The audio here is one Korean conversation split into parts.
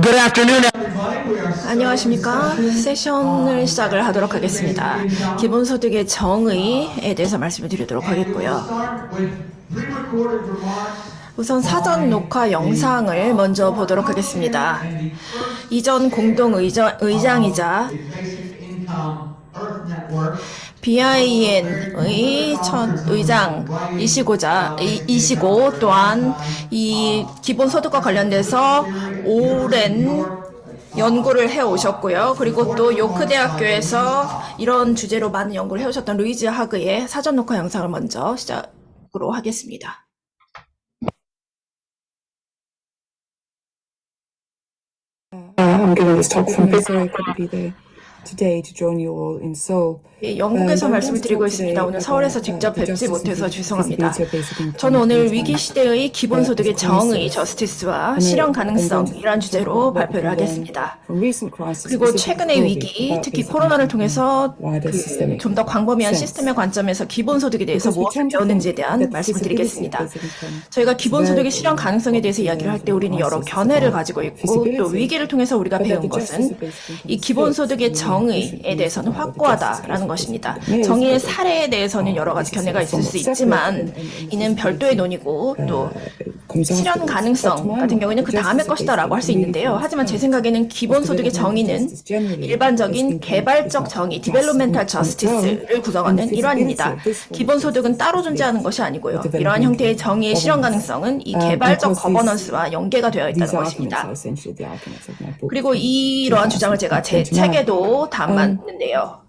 Good afternoon, everybody. We are 안녕하십니까. 세션을 시작을 하도록 하겠습니다. 기본소득의 정의에 대해서 말씀을 드리도록 하겠고요. 우선 사전 녹화 영상을 먼저 보도록 하겠습니다. 이전 공동의장이자 BIN의 첫 의장이시고 또한 이 기본소득과 관련돼서 오랜 연구를 해오셨고요. 그리고 또 요크 대학교에서 이런 주제로 많은 연구를 해오셨던 루이즈 하그의 사전 녹화 영상을 먼저 시작으로 하겠습니다. I'm giving this talk from Sorry, I couldn't be there today to join you all in Seoul. 영국에서 말씀을 드리고 있습니다. 오늘 서울에서 직접 뵙지 못해서 죄송합니다. 저는 오늘 위기시대의 기본소득의 정의, 저스티스와 실현 가능성이란 주제로 발표를 하겠습니다. 그리고 최근의 위기, 특히 코로나를 통해서 좀 더 광범위한 시스템의 관점에서 기본소득에 대해서 무엇을 배웠는지에 대한 말씀을 드리겠습니다. 저희가 기본소득의 실현 가능성에 대해서 이야기를 할 때 우리는 여러 견해를 가지고 있고 또 위기를 통해서 우리가 배운 것은 이 기본소득의 정의에 대해서는 확고하다라는 것입니다. 정의의 사례에 대해서는 여러 가지 견해가 있을 수 있지만 이는 별도의 논의고 또 실현 가능성 같은 경우에는 그 다음의 것이다 라고 할 수 있는데요. 하지만 제 생각에는 기본소득의 정의는 일반적인 개발적 정의, 디벨롭멘탈 저스티스를 구성하는 일환입니다. 기본소득은 따로 존재하는 것이 아니고요. 이러한 형태의 정의의 실현 가능성은 이 개발적 거버넌스와 연계가 되어 있다는 것입니다. 그리고 이러한 주장을 제가 제 책에도 담았는데요.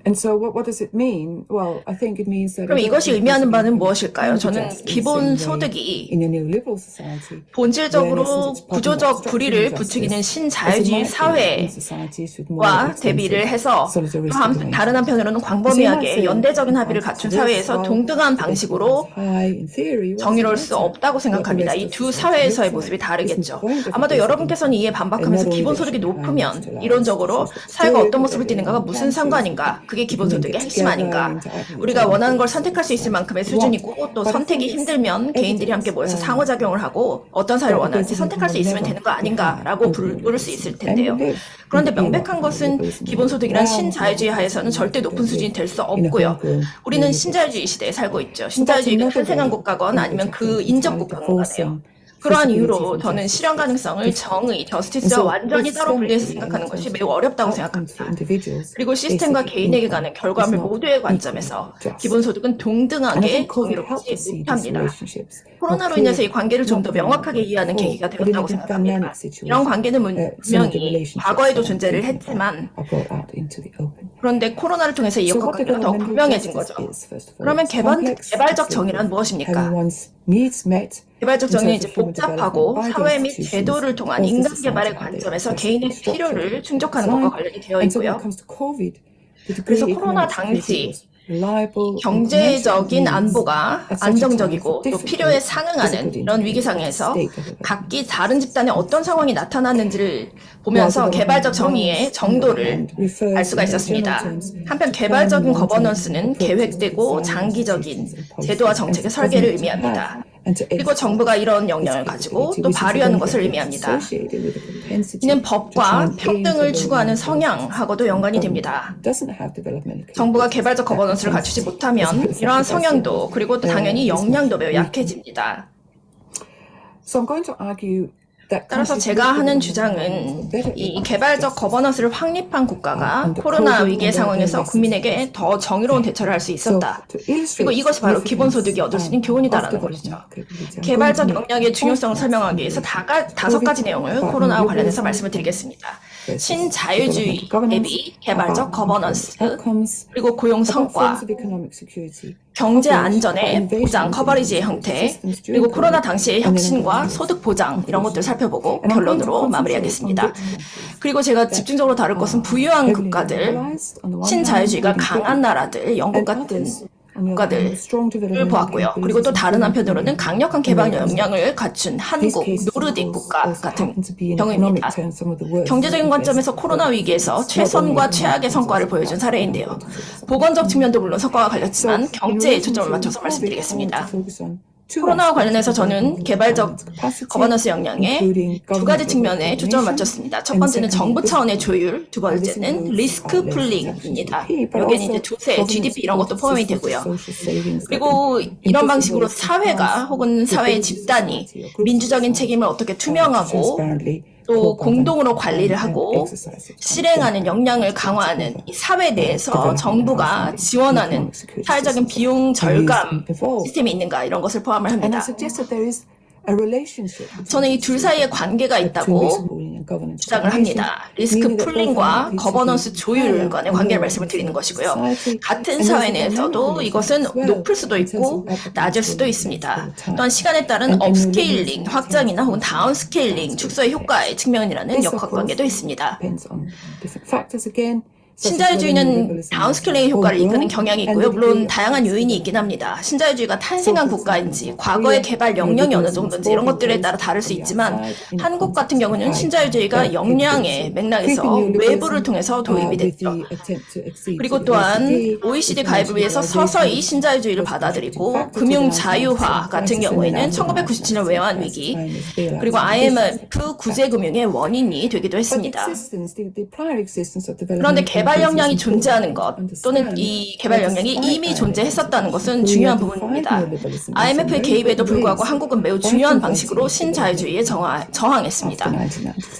And so what does it mean? Well, I think it means that 그럼 이것이 의미하는 바는 무엇일까요? 저는 기본소득이 in a neoliberal society, 본질적으로 구조적 불의를 부추기는 신자유주의 사회와 대비를 해서 다른 한편으로는 광범위하게 연대적인 합의를 갖춘 사회에서 동등한 방식으로 정의로울 수 없다고 생각합니다. 이 두 사회에서의 모습이 다르겠죠. 아마도 여러분께서는 이에 반박하면서 기본소득이 높으면 이론적으로 사회가 어떤 모습을 띠는가가 무슨 상관인가? 그게 기본소득의 핵심 아닌가. 우리가 원하는 걸 선택할 수 있을 만큼의 수준이고 또 선택이 힘들면 개인들이 함께 모여서 상호작용을 하고 어떤 사회를 원하는지 선택할 수 있으면 되는 거 아닌가라고 부를 수 있을 텐데요. 그런데 명백한 것은 기본소득이란 신자유주의 하에서는 절대 높은 수준이 될 수 없고요. 우리는 신자유주의 시대에 살고 있죠. 신자유주의가 탄생한 국가건 아니면 그 인접 국가건 간에요. 그러한 이유로 저는 실현 가능성을 정의, 저스티스와 완전히 따로 분리해서 생각하는 것이 매우 어렵다고 생각합니다. 그리고 시스템과 개인에게 가는 결과물 모두의 관점에서 기본소득은 동등하게 정의롭지 못합니다. 코로나로 인해서 이 관계를 좀 더 명확하게 이해하는 계기가 되었다고 생각합니다. 이런 관계는 분명히 과거에도 존재를 했지만 그런데 코로나를 통해서 이 관계가 더 분명해진 거죠. 그러면 개발적 정의란 무엇입니까? 개발적 정의는 이제 복잡하고 사회 및 제도를 통한 인간 개발의 관점에서 개인의 필요를 충족하는 것과 관련이 되어 있고요. 그래서 코로나 당시 경제적인 안보가 안정적이고 또 필요에 상응하는 이런 위기 상황에서 각기 다른 집단에 어떤 상황이 나타났는지를 보면서 개발적 정의의 정도를 알 수가 있었습니다. 한편 개발적인 거버넌스는 계획되고 장기적인 제도와 정책의 설계를 의미합니다. 그리고 정부가 이런 역량을 가지고 또 발휘하는 것을 의미합니다. 이는 법과 평등을 추구하는 성향하고도 연관이 됩니다. 정부가 개발적 거버넌스를 갖추지 못하면 이러한 성향도 그리고 또 당연히 역량도 매우 약해집니다. 따라서 제가 하는 주장은 이 개발적 거버넌스를 확립한 국가가 코로나 위기의 상황에서 국민에게 더 정의로운 대처를 할 수 있었다. 그리고 이것이 바로 기본소득이 얻을 수 있는 교훈이다라는 것이죠. 개발적 역량의 중요성을 설명하기 위해서 5가지 내용을 코로나와 관련해서 말씀을 드리겠습니다. 신자유주의 대비 개발적 거버넌스, 그리고 고용 성과, 경제 안전의 보장, 커버리지의 형태, 그리고 코로나 당시의 혁신과 소득 보장 이런 것들을 살펴보고 결론으로 마무리하겠습니다. 그리고 제가 집중적으로 다룰 것은 부유한 국가들, 신자유주의가 강한 나라들, 영국 같은 국가들을 보았고요. 그리고 또 다른 한편으로는 강력한 개발 역량을 갖춘 한국, 노르딕 국가 같은 경우입니다. 경제적인 관점에서 코로나 위기에서 최선과 최악의 성과를 보여준 사례인데요. 보건적 측면도 물론 성과가 갈렸지만 경제에 초점을 맞춰서 말씀드리겠습니다. 코로나와 관련해서 저는 개발적 거버넌스 역량에 두 가지 측면에 초점을 맞췄습니다. 첫 번째는 정부 차원의 조율, 두 번째는 리스크 풀링입니다. 여기에는 이제 조세, GDP 이런 것도 포함이 되고요. 그리고 이런 방식으로 사회가 혹은 사회의 집단이 민주적인 책임을 어떻게 투명하고 또 공동으로 관리를 하고 실행하는 역량을 강화하는 이 사회 내에서 정부가 지원하는 사회적인 비용 절감 시스템이 있는가 이런 것을 포함을 합니다. 저는 이 둘 사이에 관계가 있다고 주장을 합니다. 리스크 풀링과 거버넌스 조율 간의 관계를 말씀을 드리는 것이고요. 같은 사회 내에서도 이것은 높을 수도 있고 낮을 수도 있습니다. 또한 시간에 따른 업스케일링, 확장이나 혹은 다운스케일링, 축소의 효과의 측면이라는 역학관계도 있습니다. 신자유주의는 다운스케일링의 효과를 이끄는 경향이 있고요. 물론 다양한 요인이 있긴 합니다. 신자유주의가 탄생한 국가인지, 과거의 개발 역량이 어느 정도인지 이런 것들에 따라 다를 수 있지만 한국 같은 경우는 신자유주의가 역량의 맥락에서 외부를 통해서 도입이 됐죠. 그리고 또한 OECD 가입을 위해서 서서히 신자유주의를 받아들이고 금융 자유화 같은 경우에는 1997년 외환 위기 그리고 IMF 구제금융의 원인이 되기도 했습니다. 그런데 개발 역량이 존재하는 것 또는 이 개발 역량이 이미 존재했었다는 것은 중요한 부분입니다. IMF의 개입에도 불구하고 한국은 매우 중요한 방식으로 신자유주의에 저항했습니다.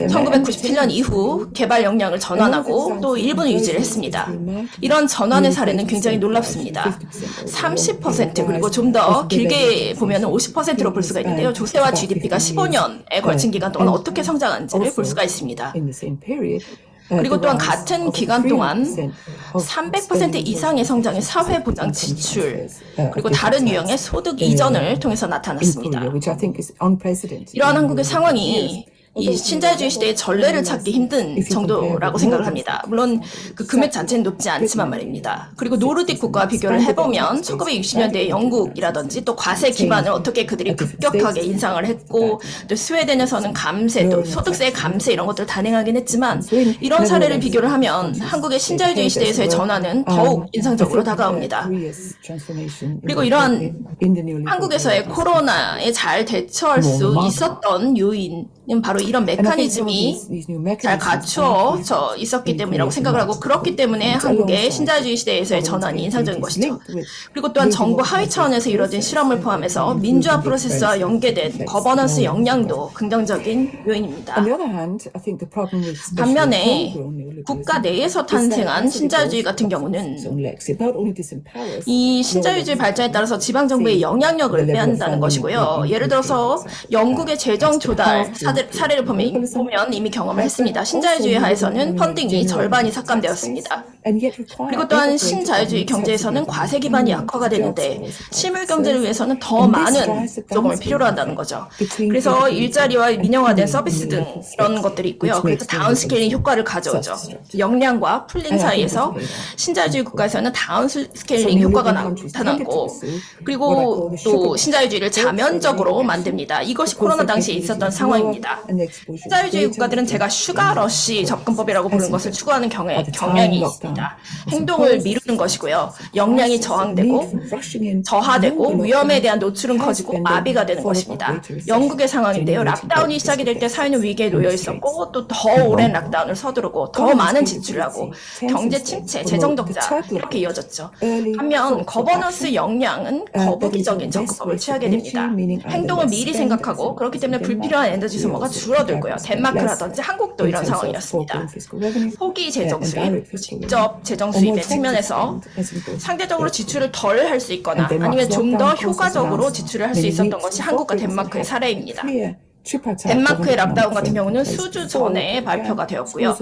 1997년 이후 개발 역량을 전환하고 또 일부는 유지를 했습니다. 이런 전환의 사례는 굉장히 놀랍습니다. 30% 그리고 좀 더 길게 보면 50%로 볼 수가 있는데요. 조세와 GDP가 15년에 걸친 기간 동안 어떻게 성장한지를 볼 수가 있습니다. 그리고 또한 같은 기간 동안 300% 이상의 성장의 사회보장 지출 그리고 다른 유형의 소득 이전을 통해서 나타났습니다. 이러한 한국의 상황이 이 신자유주의 시대의 전례를 찾기 힘든 정도라고 생각을 합니다. 물론 그 금액 자체는 높지 않지만 말입니다. 그리고 노르딕 국가와 비교를 해보면 1960년대의 영국이라든지 또 과세 기반을 어떻게 그들이 급격하게 인상을 했고 또 스웨덴에서는 감세 또 소득세 감세 이런 것들을 단행하긴 했지만 이런 사례를 비교를 하면 한국의 신자유주의 시대에서의 전환은 더욱 인상적으로 다가옵니다. 그리고 이러한 한국에서의 코로나에 잘 대처할 수 있었던 요인은 바로 이런 메커니즘이 잘 갖추어져 있었기 때문이라고 생각을 하고 그렇기 때문에 한국의 신자유주의 시대에서의 전환이 인상적인 것이죠. 그리고 또한 정부 하위 차원에서 이루어진 실험을 포함해서 민주화 프로세스와 연계된 거버넌스 역량도 긍정적인 요인입니다. 반면에 국가 내에서 탄생한 신자유주의 같은 경우는 이 신자유주의 발전에 따라서 지방정부의 영향력을 빼앗는다는 것이고요. 예를 들어서 영국의 재정 조달 사례를 보면 이미 경험을 했습니다. 신자유주의 하에서는 펀딩이 절반이 삭감되었습니다. 그리고 또한 신자유주의 경제에서는 과세 기반이 약화가 되는데 실물 경제를 위해서는 더 많은 조금을 필요로 한다는 거죠. 그래서 일자리와 민영화된 서비스 등 이런 것들이 있고요. 그래서 다운스케일링 효과를 가져오죠. 역량과 풀링 사이에서 신자유주의 국가에서는 다운스케일링 효과가 나타나고 그리고 또 신자유주의를 자면적으로 만듭니다. 이것이 코로나 당시에 있었던 상황입니다. 신자유주의 국가들은 제가 슈가러시 접근법이라고 부르는 것을 추구하는 경향이 있습니다. 행동을 미루는 것이고요. 역량이 저하되고 위험에 대한 노출은 커지고 마비가 되는 것입니다. 영국의 상황인데요. 락다운이 시작이 될 때 사회는 위기에 놓여 있었고 또 더 오랜 락다운을 서두르고 더 많은 지출을 하고 경제 침체, 재정 적자 이렇게 이어졌죠. 반면 거버넌스 역량은 거북이적인 접근법을 취하게 됩니다. 행동을 미리 생각하고 그렇기 때문에 불필요한 에너지 소모가 줄어들고요. 덴마크라든지 한국도 이런 상황이었습니다. 포기 재정 수입, 직접 재정 수입의 측면에서 상대적으로 지출을 덜 할 수 있거나 아니면 좀 더 효과적으로 지출을 할 수 있었던 것이 한국과 덴마크의 사례입니다. 덴마크의 락다운 같은 경우는 수주 전에 발표가 되었고요.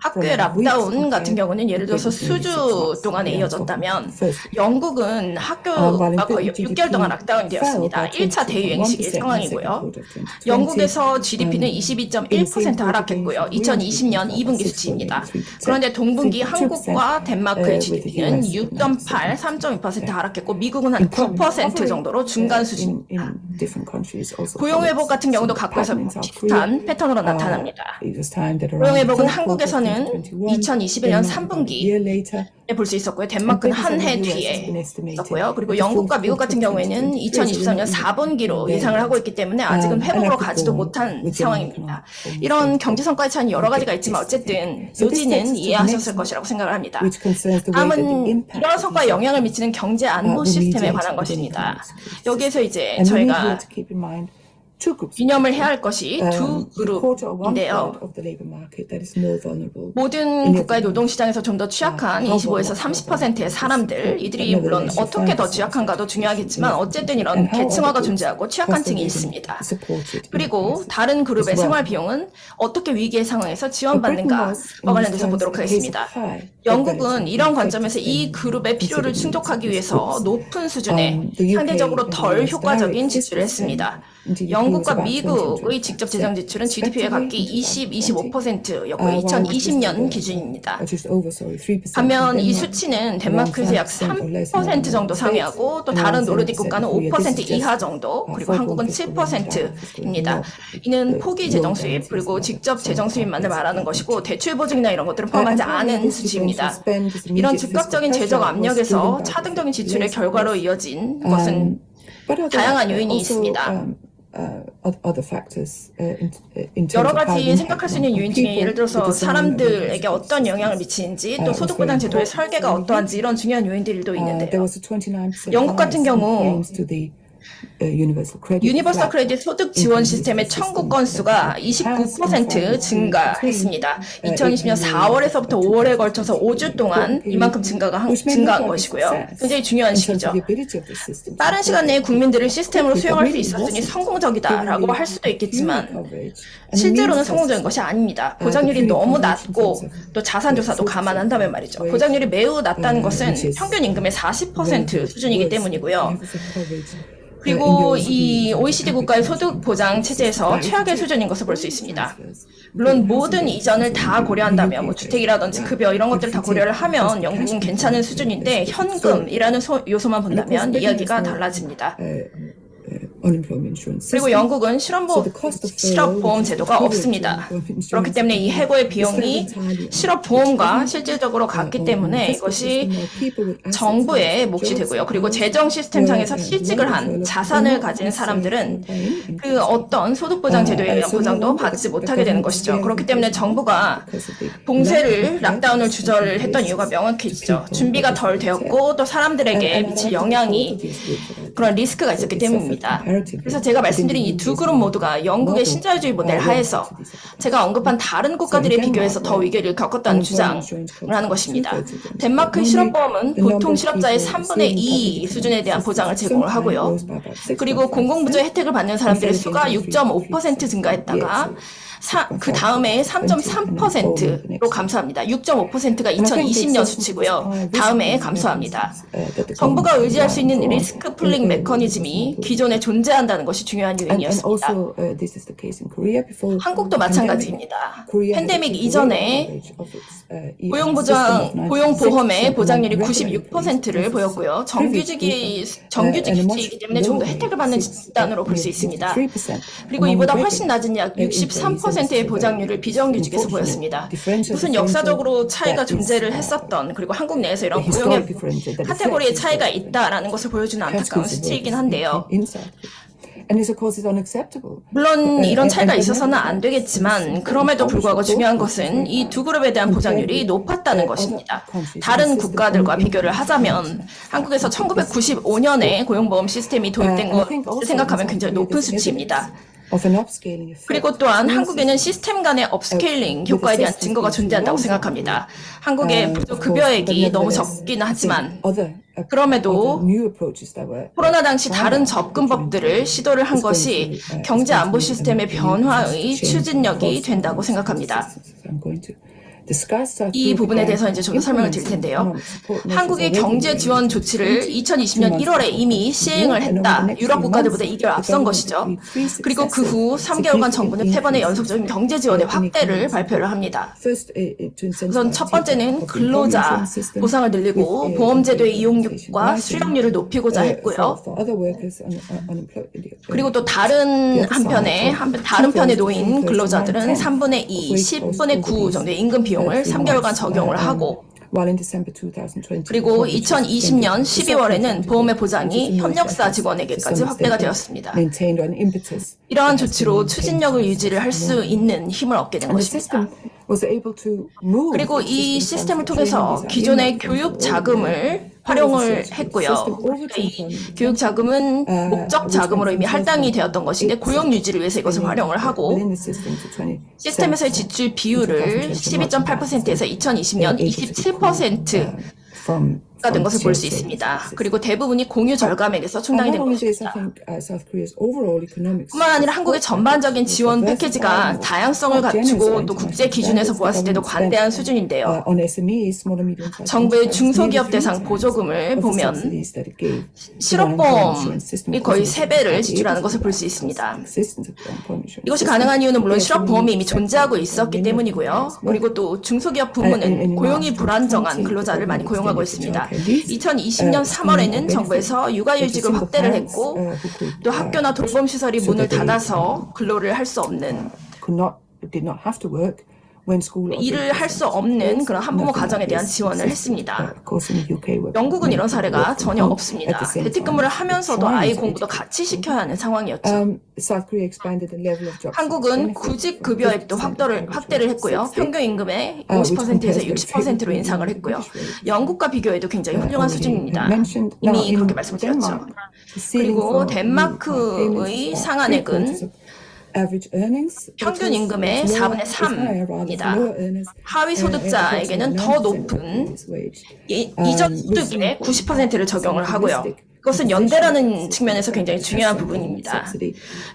학교의 락다운 같은 경우는 예를 들어서 수주 동안에 이어졌다면 영국은 학교가 거의 6개월 동안 락다운이 되었습니다. 1차 대유행 시기 상황이고요. 영국에서 GDP는 22.1% 하락했고요. 2020년 2분기 수치입니다. 그런데 동분기 한국과 덴마크의 GDP는 6.8, 3.2% 하락했고 미국은 한 9% 정도로 중간 수준입니다. 고용 회복 같은 경우도 각국에서 비슷한 패턴으로 나타납니다. 고용 회복은 한국에서는 일본은 2021년 3분기에 볼 수 있었고요. 덴마크는 한 해 뒤에 있었고요. 그리고 영국과 미국 같은 경우에는 2023년 4분기로 예상을 하고 있기 때문에 아직은 회복으로 가지도 못한 상황입니다. 이런 경제 성과의 차이는 여러 가지가 있지만 어쨌든 요지는 이해하셨을 것이라고 생각을 합니다. 다음은 이러한 성과에 영향을 미치는 경제 안보 시스템에 관한 것입니다. 여기에서 이제 저희가 유념을 해야 할 것이 두 그룹인데요. 모든 국가의 노동시장에서 좀 더 취약한 25에서 30%의 사람들, 이들이 물론 어떻게 더 취약한가도 중요하겠지만 어쨌든 이런 계층화가 존재하고 취약한 층이 있습니다. 그리고 다른 그룹의 생활 비용은 어떻게 위기의 상황에서 지원받는가와 관련돼서 보도록 하겠습니다. 영국은 이런 관점에서 이 그룹의 필요를 충족하기 위해서 높은 수준의 상대적으로 덜 효과적인 지출을 했습니다. 영국과 미국의 직접 재정 지출은 GDP의 각기 20, 25%였고 2020년 기준입니다. 반면 이 수치는 덴마크에서 약 3% 정도 상회하고 또 다른 노르딕 국가는 5% 이하 정도, 그리고 한국은 7%입니다. 이는 포기 재정 수입 그리고 직접 재정 수입만을 말하는 것이고 대출 보증이나 이런 것들은 포함하지 않은 수치입니다. 이런 즉각적인 재정 압력에서 차등적인 지출의 결과로 이어진 것은 다양한 요인이 있습니다. 여러 가지 생각할 수 있는 요인 중에 예를 들어서 사람들에게 어떤 영향을 미치는지 또 소득보장 제도의 설계가 어떠한지 이런 중요한 요인들도 있는데요. 영국 같은 경우 유니버설 크레딧 소득 지원 시스템의 청구 건수가 29% 증가했습니다. 2020년 4월에서부터 5월에 걸쳐서 5주 동안 이만큼 증가한 것이고요. 굉장히 중요한 시기죠. 빠른 시간 내에 국민들을 시스템으로 수용할 수 있었으니 성공적이다라고 할 수도 있겠지만 실제로는 성공적인 것이 아닙니다. 보장률이 너무 낮고 또 자산조사도 감안한다면 말이죠. 보장률이 매우 낮다는 것은 평균 임금의 40% 수준이기 때문이고요. 그리고 이 OECD 국가의 소득 보장 체제에서 최악의 수준인 것을 볼 수 있습니다. 물론 모든 이전을 다 고려한다면 뭐 주택이라든지 급여 이런 것들을 다 고려를 하면 영국은 괜찮은 수준인데 현금이라는 요소만 본다면 이야기가 달라집니다. 그리고 영국은 실업보험 제도가 없습니다. 그렇기 때문에 이 해고의 비용이 실업보험과 실질적으로 같기 때문에 이것이 정부의 몫이 되고요. 그리고 재정 시스템상에서 실직을 한 자산을 가진 사람들은 그 어떤 소득보장 제도에 의한 보장도 받지 못하게 되는 것이죠. 그렇기 때문에 정부가 봉쇄를 락다운을 주저했던 이유가 명확해지죠. 준비가 덜 되었고 또 사람들에게 미칠 영향이 그런 리스크가 있었기 때문입니다. 그래서 제가 말씀드린 이 두 그룹 모두가 영국의 신자유주의 모델 하에서 제가 언급한 다른 국가들에 비교해서 더 위기를 겪었다는 주장을 하는 것입니다. 덴마크의 실업보험은 보통 실업자의 3분의 2 수준에 대한 보장을 제공을 하고요. 그리고 공공부조의 혜택을 받는 사람들의 수가 6.5% 증가했다가 그 다음에 3.3%로 감소합니다. 6.5%가 2020년 수치고요. 다음에 감소합니다. 정부가 의지할 수 있는 리스크 풀링 메커니즘이 기존에 존재한다는 것이 중요한 요인이었습니다. 한국도 마찬가지입니다. 팬데믹 이전에 고용보험의 보장률이 96%를 보였고요. 정규직이 휴직이기 때문에 좀 더 혜택을 받는 집단으로 볼 수 있습니다. 그리고 이보다 훨씬 낮은 약 63%의 보장률을 비정규직에서 보였습니다. 무슨 역사적으로 차이가 존재를 했었던, 그리고 한국 내에서 이런 고용의 카테고리의 차이가 있다라는 것을 보여주는 안타까운 수치이긴 한데요. 물론 이런 차이가 있어서는 안 되겠지만 그럼에도 불구하고 중요한 것은 이 두 그룹에 대한 보장률이 높았다는 것입니다. 다른 국가들과 비교를 하자면 한국에서 1995년에 고용보험 시스템이 도입된 것을 생각하면 굉장히 높은 수치입니다. 그리고 또한 한국에는 시스템 간의 업스케일링 효과에 대한 증거가 존재한다고 생각합니다. 한국의 부족급여액이 너무 적긴 하지만 그럼에도 코로나 당시 다른 접근법들을 시도를 한 것이 경제 안보 시스템의 변화의 추진력이 된다고 생각합니다. 이 부분에 대해서 이제 좀 더 설명을 드릴 텐데요. 한국의 경제 지원 조치를 2020년 1월에 이미 시행을 했다. 유럽 국가들보다 2개월 앞선 것이죠. 그리고 그 후 3개월간 정부는 3번의 연속적인 경제 지원의 확대를 발표를 합니다. 우선 첫 번째는 근로자 보상을 늘리고 보험제도의 이용률과 수령률을 높이고자 했고요. 그리고 또 다른 편에 놓인 근로자들은 3분의 2, 10분의 9 정도의 임금 비용 비용을 3개월간 적용을 하고 while in December 2020, 그리고 2020년 12월에는 보험의 보장이 협력사 직원에게까지 확대가 되었습니다. maintained an impetus. 이러한 조치로 추진력을 유지를 할 수 있는 힘을 얻게 된 The 것입니다. system was able to move. 그리고 이 시스템을 통해서 기존의 교육 자금을 활용을 했고요. 그러니까 이 교육 자금은 목적 자금으로 이미 할당이 되었던 것인데 고용 유지를 위해서 이것을 활용을 하고 within the system to 20. 시스템에서의 지출 비율을 12.8%에서 2020년 27%가 from 된 것을 볼 수 있습니다. 그리고 대부분이 공유 절감액에서 충당이 된 not only this, 것입니다. I think South Korea's overall economics. 뿐만 아니라 한국의 전반적인 지원 패키지가 다양성을 갖추고 또 국제 기준에서 보았을 때도 관대한 수준인데요. on SMEs, small and medium sized 정부의 중소기업 대상 보조금을 보면 실업보험이 거의 3배를 지출하는 것을 볼 수 있습니다. 이것이 가능한 이유는 물론 실업보험이 이미 존재하고 있었기 때문이고요. 그리고 또 중소기업 부문은 고용이 불안정한 근로자를 많이 고용하고 있습니다. 2020년 3월에는 정부에서 육아휴직을 확대를 했고 또 학교나 돌봄시설이 문을 닫아서 근로를 할 수 없는 일을 할 수 없는 그런 한부모 가정에 대한 지원을 했습니다. 영국은 이런 사례가 전혀 없습니다. 재택근무를 하면서도 아이 공부도 같이 시켜야 하는 상황이었죠. 한국은 구직 급여액도 확대를 했고요. 평균 임금의 50%에서 60%로 인상을 했고요. 영국과 비교해도 굉장히 훌륭한 수준입니다. 이미 그렇게 말씀을 드렸죠. 그리고 덴마크의 상한액은 평균 임금의 4분의 3입니다. 하위 소득자에게는 더 높은 이전 소득의 90%를 적용을 하고요. 그것은 연대라는 측면에서 굉장히 중요한 부분입니다.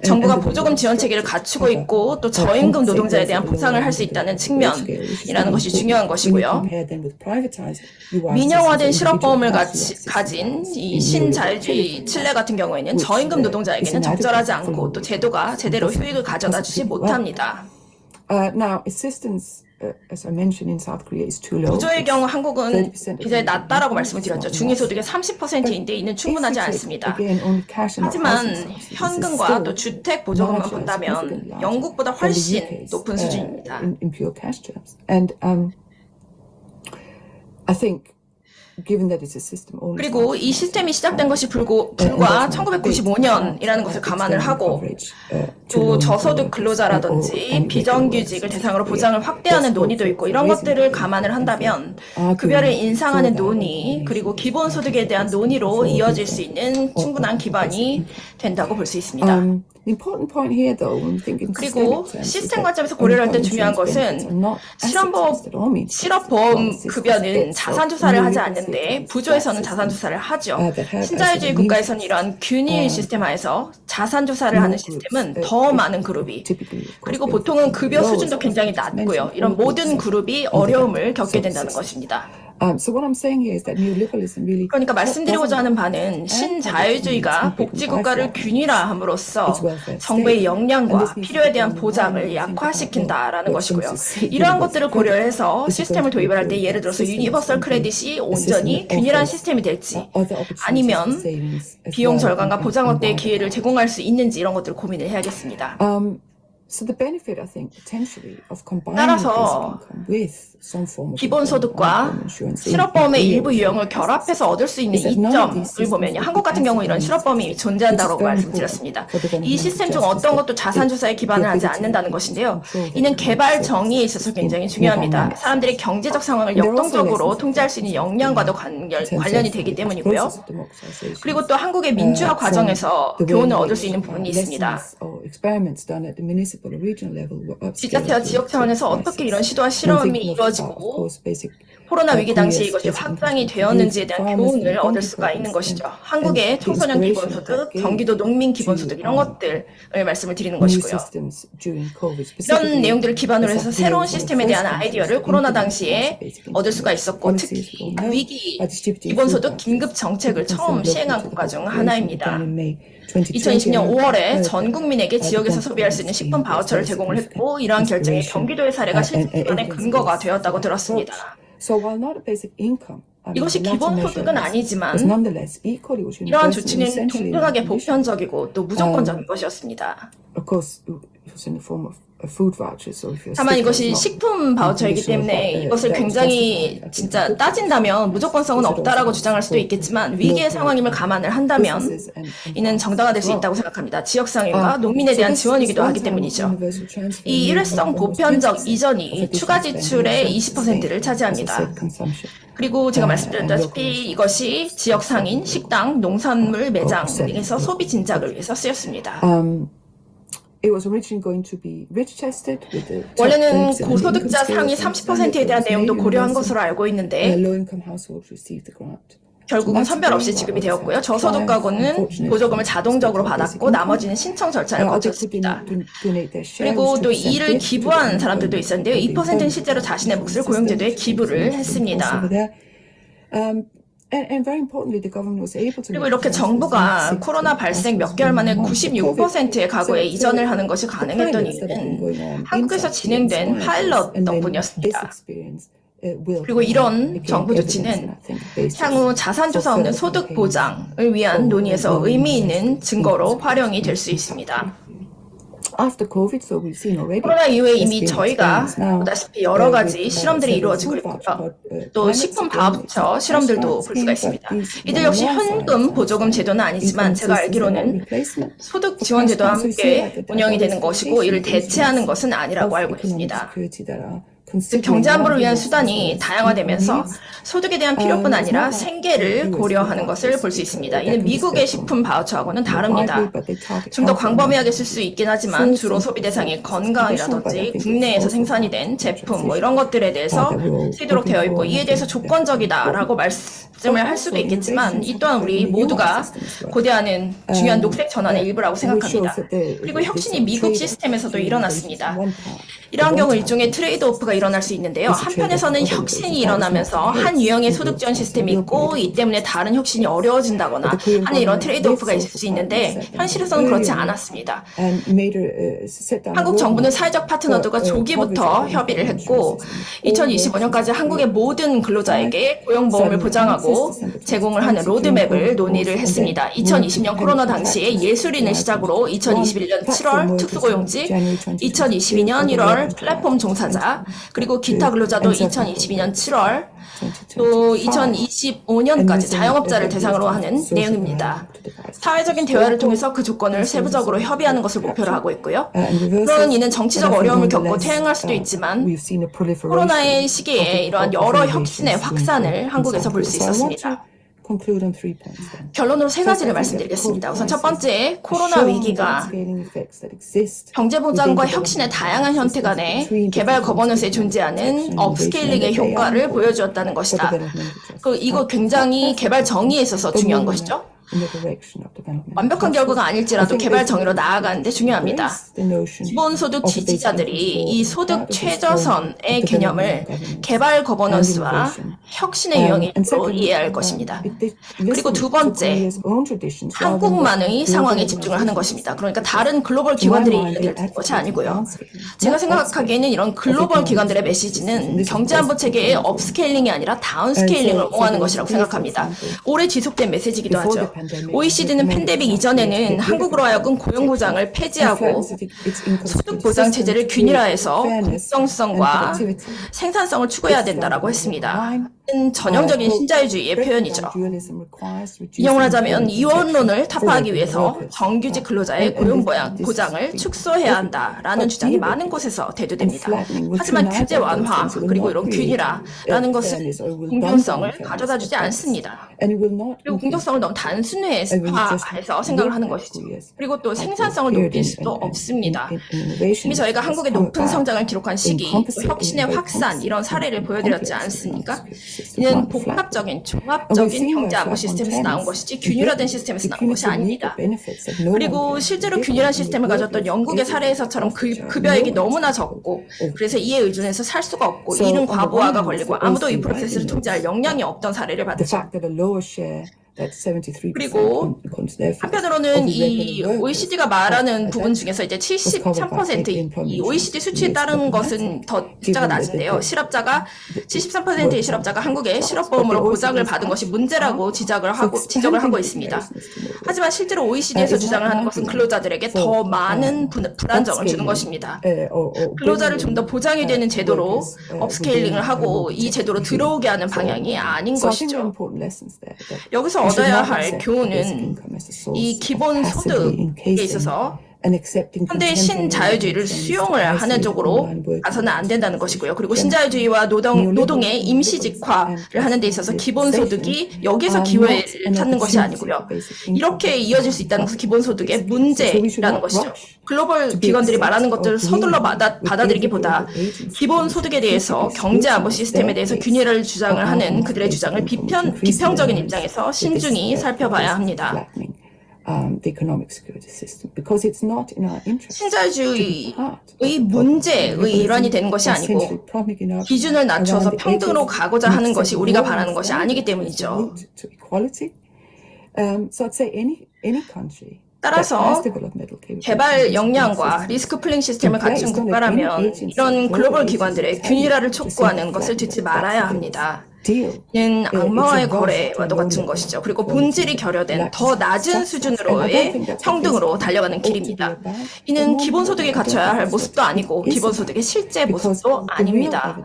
정부가 보조금 지원 체계를 갖추고 있고 또 저임금 노동자에 대한 보상을 할 수 있다는 측면이라는 것이 중요한 것이고요. 민영화된 실업보험을 가진 이 신자유주의 칠레 같은 경우에는 저임금 노동자에게는 적절하지 않고 또 제도가 제대로 효익을 가져다 주지 못합니다. Now, assistance, as I mentioned, in South Korea is too low. 부조의 경우 한국은 이제 낮다라고 말씀을 드렸죠. 중위소득의 30%인데 이는 충분하지 않습니다. 하지만 현금과 또 주택 보조금만 본다면 영국보다 훨씬 높은 수준입니다. In pure cash terms. And I think given that it's a system only 그리고 이 시스템이 시작된 것이 불과 1995년이라는 것을 감안을 하고 또 저소득 근로자라든지 비정규직을 대상으로 보장을 확대하는 논의도 있고 이런 것들을 감안을 한다면 급여를 인상하는 논의 그리고 기본소득에 대한 논의로 이어질 수 있는 충분한 기반이 된다고 볼 수 있습니다. 그리고 시스템 관점에서 고려를 할 때 중요한 것은 실업보험 급여는 자산조사를 하지 않는데 부조에서는 자산조사를 하죠. 신자유주의 국가에서는 이러한 균일 시스템 하에서 자산조사를 하는 시스템은 더 많은 그룹이 그리고 보통은 급여 수준도 굉장히 낮고요. 이런 모든 그룹이 어려움을 겪게 된다는 것입니다. 그러니까 말씀드리고자 하는 바는 신자유주의가 복지국가를 균일화함으로써 정부의 역량과 필요에 대한 보장을 약화시킨다라는 것이고요. 이러한 것들을 고려해서 시스템을 도입을 할 때 예를 들어서 유니버설 크레딧이 온전히 균일한 시스템이 될지 아니면 비용 절감과 보장 확대의 기회를 제공할 수 있는지 이런 것들을 고민을 해야겠습니다. 따라서 기본소득과 실업보험의 일부 유형을 결합해서 얻을 수 있는 이점을 보면 한국 같은 경우 이런 실업보험이 존재한다고 말씀드렸습니다. 이 시스템 중 어떤 것도 자산조사에 기반을 하지 않는다는 것인데요. 이는 개발 정의에 있어서 굉장히 중요합니다. 사람들의 경제적 상황을 역동적으로 통제할 수 있는 역량과도 관련이 되기 때문이고요. 그리고 또 한국의 민주화 과정에서 교훈을 얻을 수 있는 부분이 있습니다. 지자체와 지역 차원에서 어떻게 이런 시도와 실험이 이루어지고 코로나 위기 당시에 이것이 확장이 되었는지에 대한 교훈을 얻을 수가 있는 것이죠. 한국의 청소년 기본소득, 경기도 농민 기본소득 이런 것들을 말씀을 드리는 것이고요. 이런 내용들을 기반으로 해서 새로운 시스템에 대한 아이디어를 코로나 당시에 얻을 수가 있었고 특히 위기 기본소득 긴급 정책을 처음 시행한 국가 중 하나입니다. 2020년 5월에 전 국민에게 지역에서 소비할 수 있는 식품 바우처를 제공을 했고 이러한 결정이 경기도의 사례가 실제 기반의 근거가 되었다고 들었습니다. 이것이 기본소득은 아니지만 이러한 조치는 동등하게 보편적이고 또 무조건적인 것이었습니다. food vouchers. So if you're 다만 sick, 이것이 it's not 식품 바우처이기 때문에 이것을 굉장히 진짜 따진다면 무조건성은 없다라고 주장할 수도 있겠지만 위기의 상황임을 감안을 한다면 이는 정당화될 수 있다고 생각합니다. 지역상인과 농민에 대한 지원이기도 하기 때문이죠. 이 일회성 보편적 이전이 추가 지출의 20%를 차지합니다. 그리고 제가 말씀드렸다시피 이것이 지역 상인, 식당, 농산물 매장 등에서 소비 진작을 위해서 쓰였습니다. It was originally going to be rich tested with the top 원래는 30% 고소득자 income 상위 scale, 30%에 대한 내용도 and 고려한 also, 것으로 알고 있는데 low income households received the grant. 결국은 선별 없이 지급이 되었고요. 저소득 가구는 보조금을 자동적으로 받았고 나머지는 신청 절차를 거쳤습니다. 그리고 또 이를 기부한 사람들도 있었는데요. 2%는 실제로 자신의 몫을 고용제도에 기부를 했습니다. 그리고 이렇게 정부가 코로나 발생 몇 개월 만에 96%의 가구에 이전을 하는 것이 가능했던 이유는 한국에서 진행된 파일럿 덕분이었습니다. 그리고 이런 정부 조치는 향후 자산조사 없는 소득 보장을 위한 논의에서 의미 있는 증거로 활용이 될 수 있습니다. 코로나 이후에 이미 저희가 보다시피 여러 가지 실험들이 이루어지고 있고요. 또 식품 바우처 실험들도 볼 수가 있습니다. 이들 역시 현금 보조금 제도는 아니지만 제가 알기로는 소득 지원 제도와 함께 운영이 되는 것이고 이를 대체하는 것은 아니라고 알고 있습니다. 즉 경제 안보를 위한 수단이 다양화되면서 소득에 대한 필요뿐 아니라 생계를 고려하는 것을 볼 수 있습니다. 이는 미국의 식품 바우처하고는 다릅니다. 좀 더 광범위하게 쓸 수 있긴 하지만 주로 소비 대상이 건강이라든지 국내에서 생산이 된 제품 이런 것들에 대해서 쓰이도록 되어 있고 이에 대해서 조건적이다라고 말씀을 할 수도 있겠지만 이 또한 우리 모두가 고대하는 중요한 녹색 전환의 일부라고 생각합니다. 그리고 혁신이 미국 시스템에서도 일어났습니다. 이러한 경우 일종의 트레이드 오프가 일어날 수 있는데요. 한편에서는 혁신이 일어나면서 한 유형의 소득 지원 시스템이 있고 이 때문에 다른 혁신이 어려워진다거나 하는 이런 트레이드 오프가 있을 수 있는데 현실에서는 그렇지 않았습니다. 한국 정부는 사회적 파트너들과 조기부터 협의를 했고 2025년까지 한국의 모든 근로자에게 고용보험을 보장하고 제공을 하는 로드맵을 논의를 했습니다. 2020년 코로나 당시에 예술인을 시작으로 2021년 7월 특수고용직, 2022년 1월 플랫폼 종사자, 그리고 기타 근로자도 2022년 7월, 또 2025년까지 자영업자를 대상으로 하는 내용입니다. 사회적인 대화를 통해서 그 조건을 세부적으로 협의하는 것을 목표로 하고 있고요. 물론 이는 정치적 어려움을 겪고 퇴행할 수도 있지만 코로나의 시기에 이러한 여러 혁신의 확산을 한국에서 볼 수 있었습니다. 결론으로 세 가지를 말씀드리겠습니다. 우선 첫 번째, 코로나 위기가 경제보장과 혁신의 다양한 형태 간의 개발 거버넌스에 존재하는 업스케일링의 효과를 보여주었다는 것이다. 이거 굉장히 개발 정의에 있어서 중요한 것이죠. 완벽한 결과가 아닐지라도 개발 정의로 나아가는데 중요합니다. 기본소득 지지자들이 이 소득 최저선의 개념을 개발 거버넌스와 혁신의 유형으로 이해할 것입니다. 그리고 두 번째, 한국만의 상황에 집중을 하는 것입니다. 그러니까 다른 글로벌 기관들이 이야기를 듣는 것이 아니고요. 제가 생각하기에는 이런 글로벌 기관들의 메시지는 경제안보 체계의 업스케일링이 아니라 다운스케일링을 옹호하는 것이라고 생각합니다. 오래 지속된 메시지이기도 하죠. OECD는 팬데믹 이전에는 한국으로 하여금 고용보장을 폐지하고 소득보장 체제를 균일화해서 공정성과 생산성을 추구해야 된다라고 했습니다. 전형적인 신자유주의의 표현이죠. 인용을 하자면 이원론을 타파하기 위해서 정규직 근로자의 고용보장을 축소해야 한다라는 주장이 많은 곳에서 대두됩니다. 하지만 규제 완화 그리고 이런 균일화라는 것은 공정성을 가져다주지 않습니다. 그리고 공정성을 너무 단순화해서 생각을 하는 것이죠. 그리고 또 생산성을 높일 수도 없습니다. 이미 저희가 한국의 높은 성장을 기록한 시기, 또 혁신의 확산 이런 사례를 보여드렸지 않습니까? 이는 복합적인 종합적인 경제안보 시스템에서 나온 것이지 균일화된 시스템에서 나온 것이 아닙니다. 그리고 실제로 균일한 시스템을 가졌던 영국의 사례에서처럼 급여액이 너무나 적고 그래서 이에 의존해서 살 수가 없고 이는 과부하가 걸리고 아무도 이 프로세스를 통제할 역량이 없던 사례를 봤죠. 그리고 한편으로는 이 OECD가 말하는 부분 중에서 이제 73%, 이 OECD 수치에 따른 것은 더 숫자가 낮은데요. 실업자가 73%의 실업자가 한국의 실업보험으로 보장을 받은 것이 문제라고 지적을 하고 있습니다. 하지만 실제로 OECD에서 주장을 하는 것은 근로자들에게 더 많은 불안정을 주는 것입니다. 근로자를 좀 더 보장이 되는 제도로 업스케일링을 하고 이 제도로 들어오게 하는 방향이 아닌 것이죠. 여기서 얻어야 할 교훈은 이 기본소득에 있어서 현대의 신자유주의를 수용을 하는 쪽으로 가서는 안 된다는 것이고요. 그리고 신자유주의와 노동의 임시직화를 하는 데 있어서 기본소득이 여기서 기회를 찾는 것이 아니고요. 이렇게 이어질 수 있다는 것은 기본소득의 문제라는 것이죠. 글로벌 기관들이 말하는 것들을 서둘러 받아들이기보다 기본소득에 대해서 경제안보 시스템에 대해서 균열을 주장을 하는 그들의 주장을 비평적인 입장에서 신중히 살펴봐야 합니다. 신자유주의의 문제의 일환이 되는 것이 아니고 기준을 낮춰서 평등으로 가고자 하는 것이 우리가 바라는 것이 아니기 때문이죠. 따라서 개발 역량과 리스크 풀링 시스템을 갖춘 국가라면 이런 글로벌 기관들의 균일화를 촉구하는 것을 듣지 말아야 합니다. 는 악마와의 거래와도 같은 것이죠. 그리고 본질이 결여된 더 낮은 수준으로의 평등으로 달려가는 길입니다. 이는 기본소득이 갖춰야 할 모습도 아니고 기본소득의 실제 모습도 아닙니다.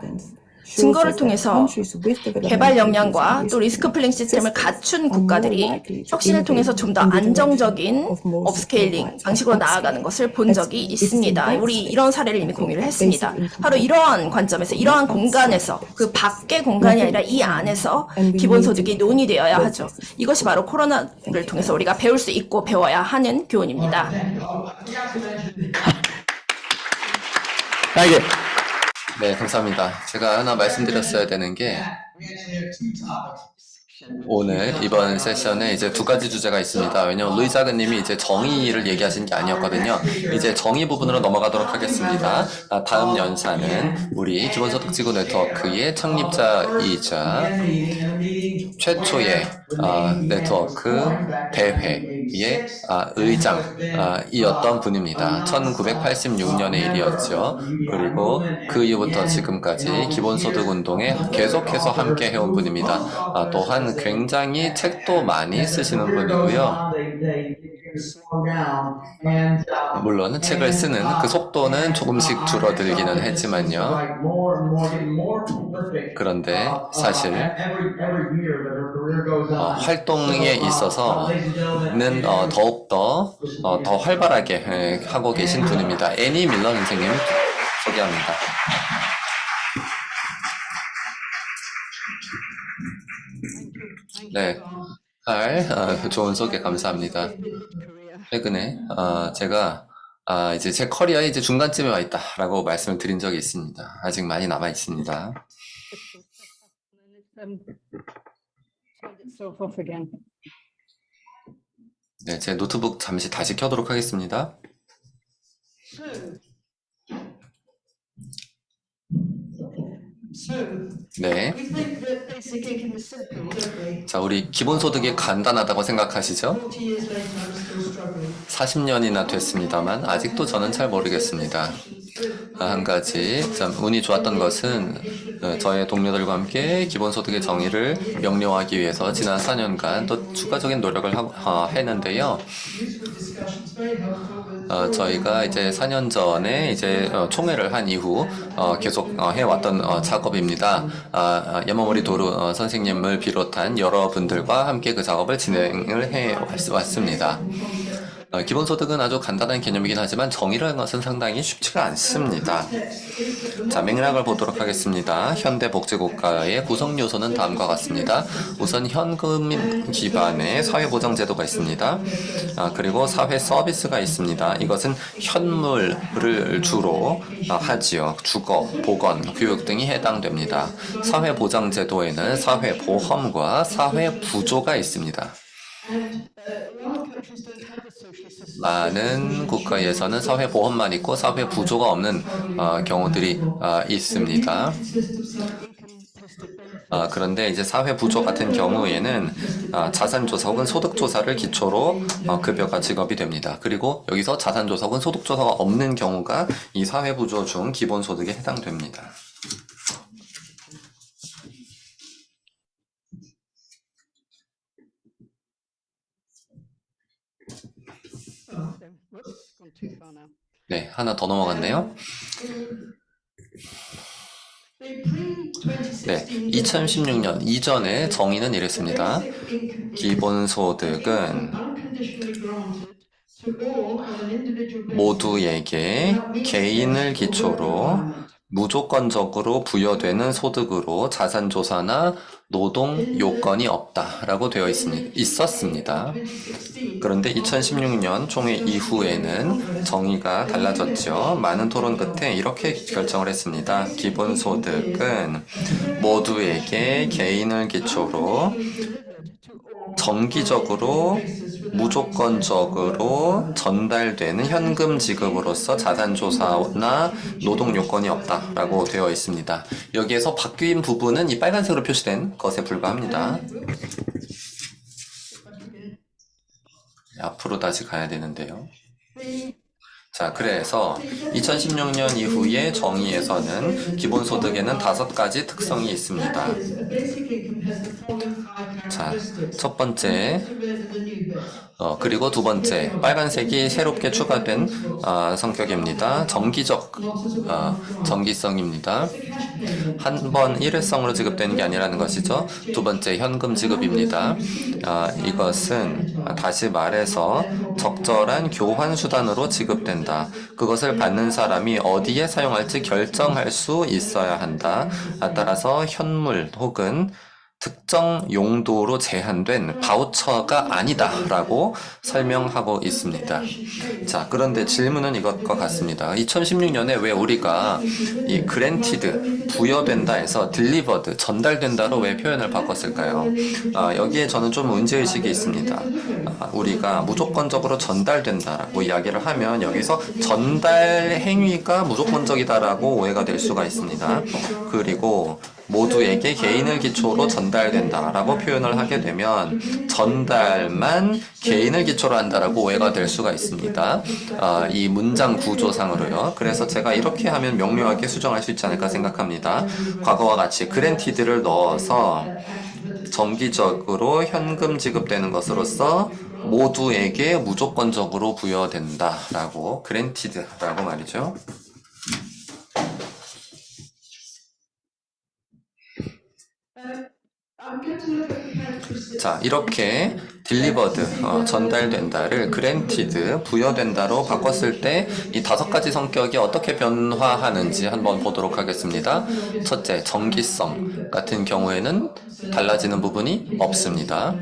증거를 통해서 개발 역량과 또 리스크 플링 시스템을 갖춘 국가들이 혁신을 통해서 좀 더 안정적인 업스케일링 방식으로 나아가는 것을 본 적이 있습니다. 우리 이런 사례를 이미 공유를 했습니다. 바로 이러한 관점에서 이러한 공간에서 그 밖의 공간이 아니라 이 안에서 기본소득이 논의되어야 하죠. 이것이 바로 코로나를 통해서 우리가 배울 수 있고 배워야 하는 교훈입니다. 네, 감사합니다. 제가 하나 말씀드렸어야 되는 게 오늘 이번 세션에 이제 두 가지 주제가 있습니다. 왜냐면 루이자그님이 이제 정의를 얘기하신 게 아니었거든요. 이제 정의 부분으로 넘어가도록 하겠습니다. 다음 연사는 우리 기본소득지구 네트워크의 창립자이자 최초의 네트워크 대회의 의장이었던 분입니다. 1986년의 일이었죠. 그리고 그 이후부터 지금까지 기본소득 운동에 계속해서 함께 해온 분입니다. 또한 굉장히 책도 많이 쓰시는 분이고요. 물론 책을 쓰는 그 속도는 조금씩 줄어들기는 했지만요. 그런데 사실 활동에 있어서는 더욱더 더 활발하게 하고 계신 분입니다. 애니 밀러 선생님 소개합니다. 네, 좋은 소개 감사합니다. 최근에 제가 이제 제 커리어의 이제 중간쯤에 와 있다라고 말씀을 드린 적이 있습니다. 아직 많이 남아 있습니다. 네, 제 노트북 잠시 다시 켜도록 하겠습니다. 네. 자, 우리 기본소득이 간단하다고 생각하시죠? 40년이나 됐습니다만 아직도 저는 잘 모르겠습니다. 한 가지 참 운이 좋았던 것은 저의 동료들과 함께 기본소득의 정의를 명료하기 위해서 지난 4년간 또 추가적인 노력을 했는데요. 저희가 이제 4년 전에 이제 총회를 한 이후 계속 해왔던 작업입니다. 야마모리 도루 선생님을 비롯한 여러분들과 함께 그 작업을 진행을 해왔습니다. 기본소득은 아주 간단한 개념이긴 하지만 정의라는 것은 상당히 쉽지가 않습니다. 자, 맥락을 보도록 하겠습니다. 현대복지국가의 구성 요소는 다음과 같습니다. 우선 현금 기반의 사회보장제도가 있습니다. 그리고 사회 서비스가 있습니다. 이것은 현물을 주로 하지요. 주거, 보건, 교육 등이 해당됩니다. 사회보장제도에는 사회보험과 사회부조가 있습니다. 많은 국가에서는 사회보험만 있고 사회부조가 없는 경우들이 있습니다. 그런데 이제 사회 부조 같은 경우에는 자산조사 혹은 소득조사를 기초로 급여가 지급이 됩니다. 그리고 여기서 자산조사 혹은 소득조사가 없는 경우가 이 사회 부조 중 기본소득에 해당됩니다. 네, 하나 더 넘어갔네요. 네, 2016년 이전에 정의는 이랬습니다. 기본소득은 모두에게 개인을 기초로 무조건적으로 부여되는 소득으로 자산조사나 노동 요건이 없다라고 되어 있었습니다. 그런데 2016년 총회 이후에는 정의가 달라졌죠. 많은 토론 끝에 이렇게 결정을 했습니다. 기본소득은 모두에게 개인을 기초로 정기적으로 무조건적으로 전달되는 현금 지급으로서 자산조사나 노동 요건이 없다라고 되어 있습니다. 여기에서 바뀐 부분은 이 빨간색으로 표시된 것에 불과합니다. 앞으로 다시 가야 되는데요. 자, 그래서 2016년 이후의 정의에서는 기본소득에는 5가지 특성이 있습니다. 자, 첫 번째, 그리고 두 번째, 빨간색이 새롭게 추가된 성격입니다. 정기성입니다. 한 번 일회성으로 지급되는 게 아니라는 것이죠. 두 번째, 현금 지급입니다. 이것은 다시 말해서 적절한 교환 수단으로 지급된다. 그것을 받는 사람이 어디에 사용할지 결정할 수 있어야 한다. 따라서 현물 혹은 특정 용도로 제한된 바우처가 아니다라고 설명하고 있습니다. 자, 그런데 질문은 이것과 같습니다. 2016년에 왜 우리가 이 granted, 부여된다 해서 delivered, 전달된다로 왜 표현을 바꿨을까요? 여기에 저는 좀 문제의식이 있습니다. 우리가 무조건적으로 전달된다라고 이야기를 하면 여기서 전달 행위가 무조건적이다라고 오해가 될 수가 있습니다. 그리고 모두에게 개인을 기초로 전달된다라고 표현을 하게 되면 전달만 개인을 기초로 한다라고 오해가 될 수가 있습니다. 이 문장 구조상으로요. 그래서 제가 이렇게 하면 명료하게 수정할 수 있지 않을까 생각합니다. 과거와 같이 granted를 넣어서 정기적으로 현금 지급되는 것으로서 모두에게 무조건적으로 부여된다라고 granted라고 말이죠. 자, 이렇게 delivered, 전달된다를 granted, 부여된다로 바꿨을 때 이 5가지 성격이 어떻게 변화하는지 한번 보도록 하겠습니다. 첫째, 정기성 같은 경우에는 달라지는 부분이 없습니다.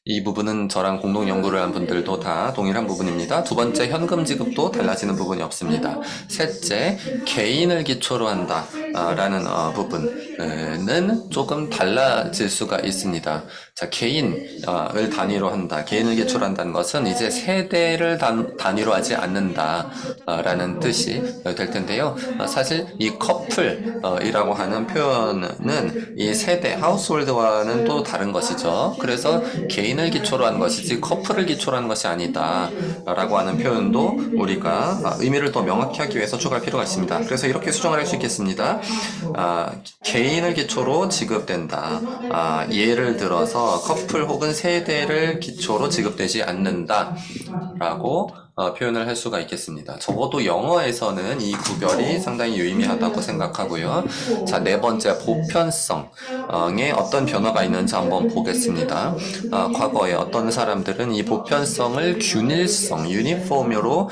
이 부분은 저랑 공동 연구를 한 분들도 다 동일한 부분입니다. 두 번째, 현금 지급도 달라지는 부분이 없습니다. 셋째, 개인을 기초로 한다 라는 부분은 조금 달라질 수가 있습니다. 자, 개인을 단위로 한다, 개인을 기초로 한다는 것은 이제 세대를 단위로 하지 않는다 라는 뜻이 될 텐데요. 사실 이 커플이라고 하는 표현은 이 세대, 하우스홀드와는 또 다른 것이죠. 그래서 개인을 기초로 한 것이지 커플을 기초로 한 것이 아니다 라고 하는 표현도 우리가 의미를 더 명확히 하기 위해서 추가할 필요가 있습니다. 그래서 이렇게 수정을 할 수 있겠습니다. 개인을 기초로 지급된다. 예를 들어서 커플 혹은 세대를 기초로 지급되지 않는다 라고 표현을 할 수가 있겠습니다. 적어도 영어에서는 이 구별이 상당히 유의미하다고 생각하고요. 자, 네 번째, 보편성에 어떤 변화가 있는지 한번 보겠습니다. 과거에 어떤 사람들은 이 보편성을 균일성, 유니폼으로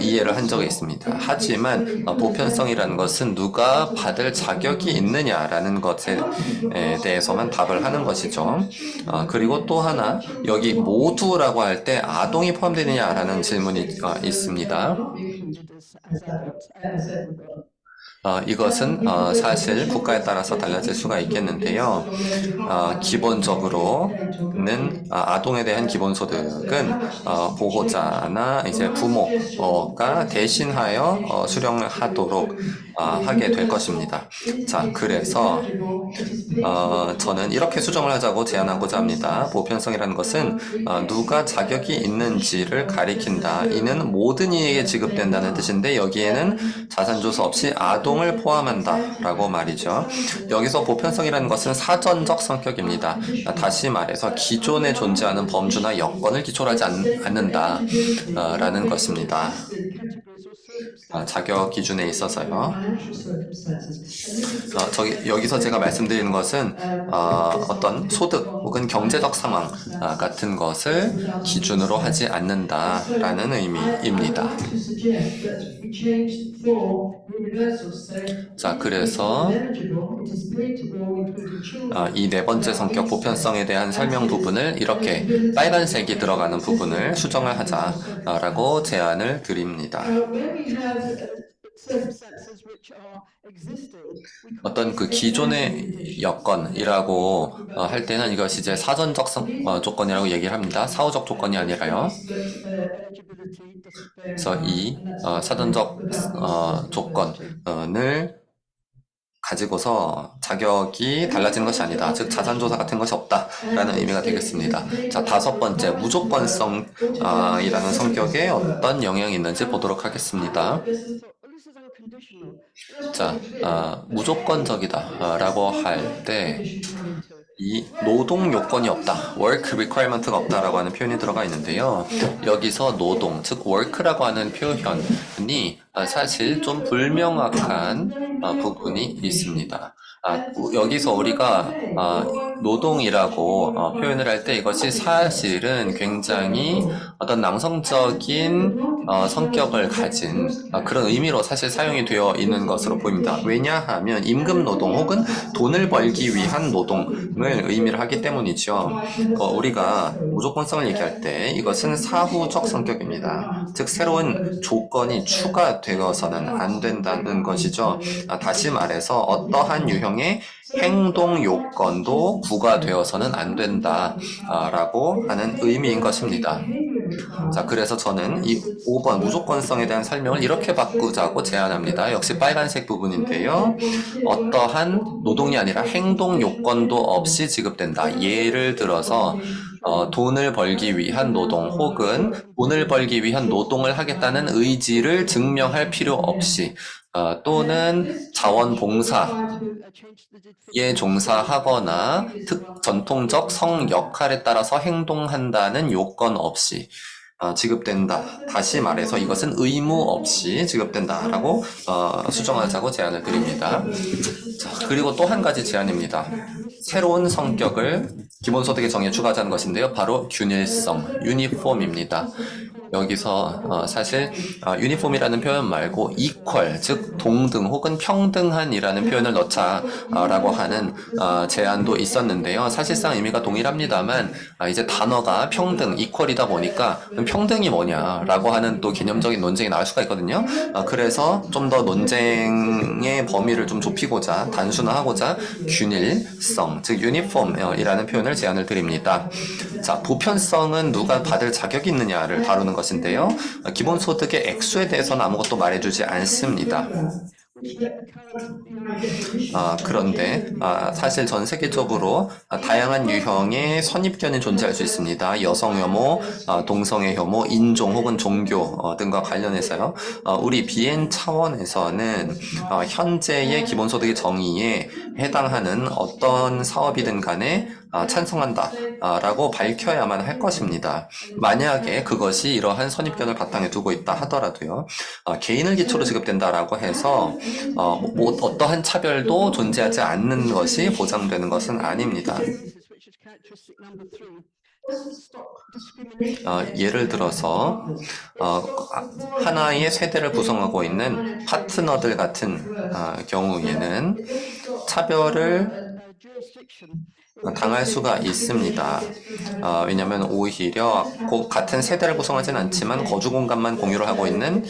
이해를 한 적이 있습니다. 하지만 보편성이라는 것은 누가 받을 자격이 있느냐라는 것에 대해서만 답을 하는 것이죠. 그리고 또 하나, 여기 모두라고 할 때 아동이 포함되느냐라는 질문이 있습니다. 이것은 사실 국가에 따라서 달라질 수가 있겠는데요. 기본적으로는 아동에 대한 기본소득은 보호자나 이제 부모가 대신하여 수령을 하도록 하게 될 것입니다. 자, 그래서 저는 이렇게 수정을 하자고 제안하고자 합니다. 보편성이라는 것은 누가 자격이 있는지를 가리킨다. 이는 모든 이에게 지급된다는 뜻인데 여기에는 자산조사 없이 아동을 포함한다 라고 말이죠. 여기서 보편성이라는 것은 사전적 성격입니다. 다시 말해서 기존에 존재하는 범주나 여건을 기초로 하지 않는다 라는 것입니다. 자격 기준에 있어서요. 여기서 제가 말씀드리는 것은 어떤 소득 혹은 경제적 상황 같은 것을 기준으로 하지 않는다라는 의미입니다. 자, 그래서 이 네 번째 성격 보편성에 대한 설명 부분을 이렇게 빨간색이 들어가는 부분을 수정을 하자라고 제안을 드립니다. 어떤 그 기존의 여건이라고 할 때는 이것이 이제 사전적 조건이라고 얘기를 합니다. 사후적 조건이 아니라요. 그래서 이 사전적 조건을 가지고서 자격이 달라지는 것이 아니다. 즉 자산조사 같은 것이 없다라는 의미가 되겠습니다. 자, 다섯 번째 무조건성이라는 성격에 어떤 영향이 있는지 보도록 하겠습니다. 자, 무조건적이다라고 할 때 이 노동 요건이 없다, work requirement가 없다라고 하는 표현이 들어가 있는데요. 여기서 노동, 즉 work라고 하는 표현이 사실 좀 불명확한 부분이 있습니다. 여기서 우리가 노동이라고 표현을 할 때 이것이 사실은 굉장히 어떤 남성적인 성격을 가진 그런 의미로 사실 사용이 되어 있는 것으로 보입니다. 왜냐하면 임금 노동 혹은 돈을 벌기 위한 노동을 의미를 하기 때문이죠. 우리가 무조건성을 얘기할 때 이것은 사후적 성격입니다. 즉 새로운 조건이 추가되어서는 안 된다는 것이죠. 다시 말해서 어떠한 유형의 행동 요건도 부과되어서는 안 된다라고 하는 의미인 것입니다. 자, 그래서 저는 이 5번 무조건성에 대한 설명을 이렇게 바꾸자고 제안합니다. 역시 빨간색 부분인데요. 어떠한 노동이 아니라 행동 요건도 없이 지급된다. 예를 들어서 돈을 벌기 위한 노동 혹은 돈을 벌기 위한 노동을 하겠다는 의지를 증명할 필요 없이 또는 자원봉사에 종사하거나 전통적 성 역할에 따라서 행동한다는 요건 없이 지급된다. 다시 말해서 이것은 의무 없이 지급된다라고 수정하자고 제안을 드립니다. 자, 그리고 또 한 가지 제안입니다. 새로운 성격을 기본소득의 정의에 추가하자는 것인데요. 바로 균일성, 유니폼입니다. 여기서 사실 유니폼이라는 표현 말고 equal, 즉 동등 혹은 평등한이라는 표현을 넣자라고 하는 제안도 있었는데요. 사실상 의미가 동일합니다만 이제 단어가 평등, equal이다 보니까 평등이 뭐냐라고 하는 또 개념적인 논쟁이 나올 수가 있거든요. 그래서 좀 더 논쟁의 범위를 좀 좁히고자 단순화하고자 균일성, 즉 유니폼이라는 표현을 제안을 드립니다. 자, 보편성은 누가 받을 자격이 있느냐를 다루는 것인데요. 기본소득의 액수에 대해서는 아무것도 말해주지 않습니다. 그런데 사실 전 세계적으로 다양한 유형의 선입견이 존재할 수 있습니다. 여성 혐오, 동성애 혐오, 인종 혹은 종교 등과 관련해서요. 우리 비엔 차원에서는 현재의 기본소득의 정의에 해당하는 어떤 사업이든 간에 찬성한다 라고 밝혀야만 할 것입니다. 만약에 그것이 이러한 선입견을 바탕에 두고 있다 하더라도요. 개인을 기초로 지급된다라고 해서 어떠한 차별도 존재하지 않는 것이 보장되는 것은 아닙니다. 예를 들어서 하나의 세대를 구성하고 있는 파트너들 같은 경우에는 차별을 당할 수가 있습니다. 왜냐하면 오히려 같은 세대를 구성하진 않지만 거주 공간만 공유를 하고 있는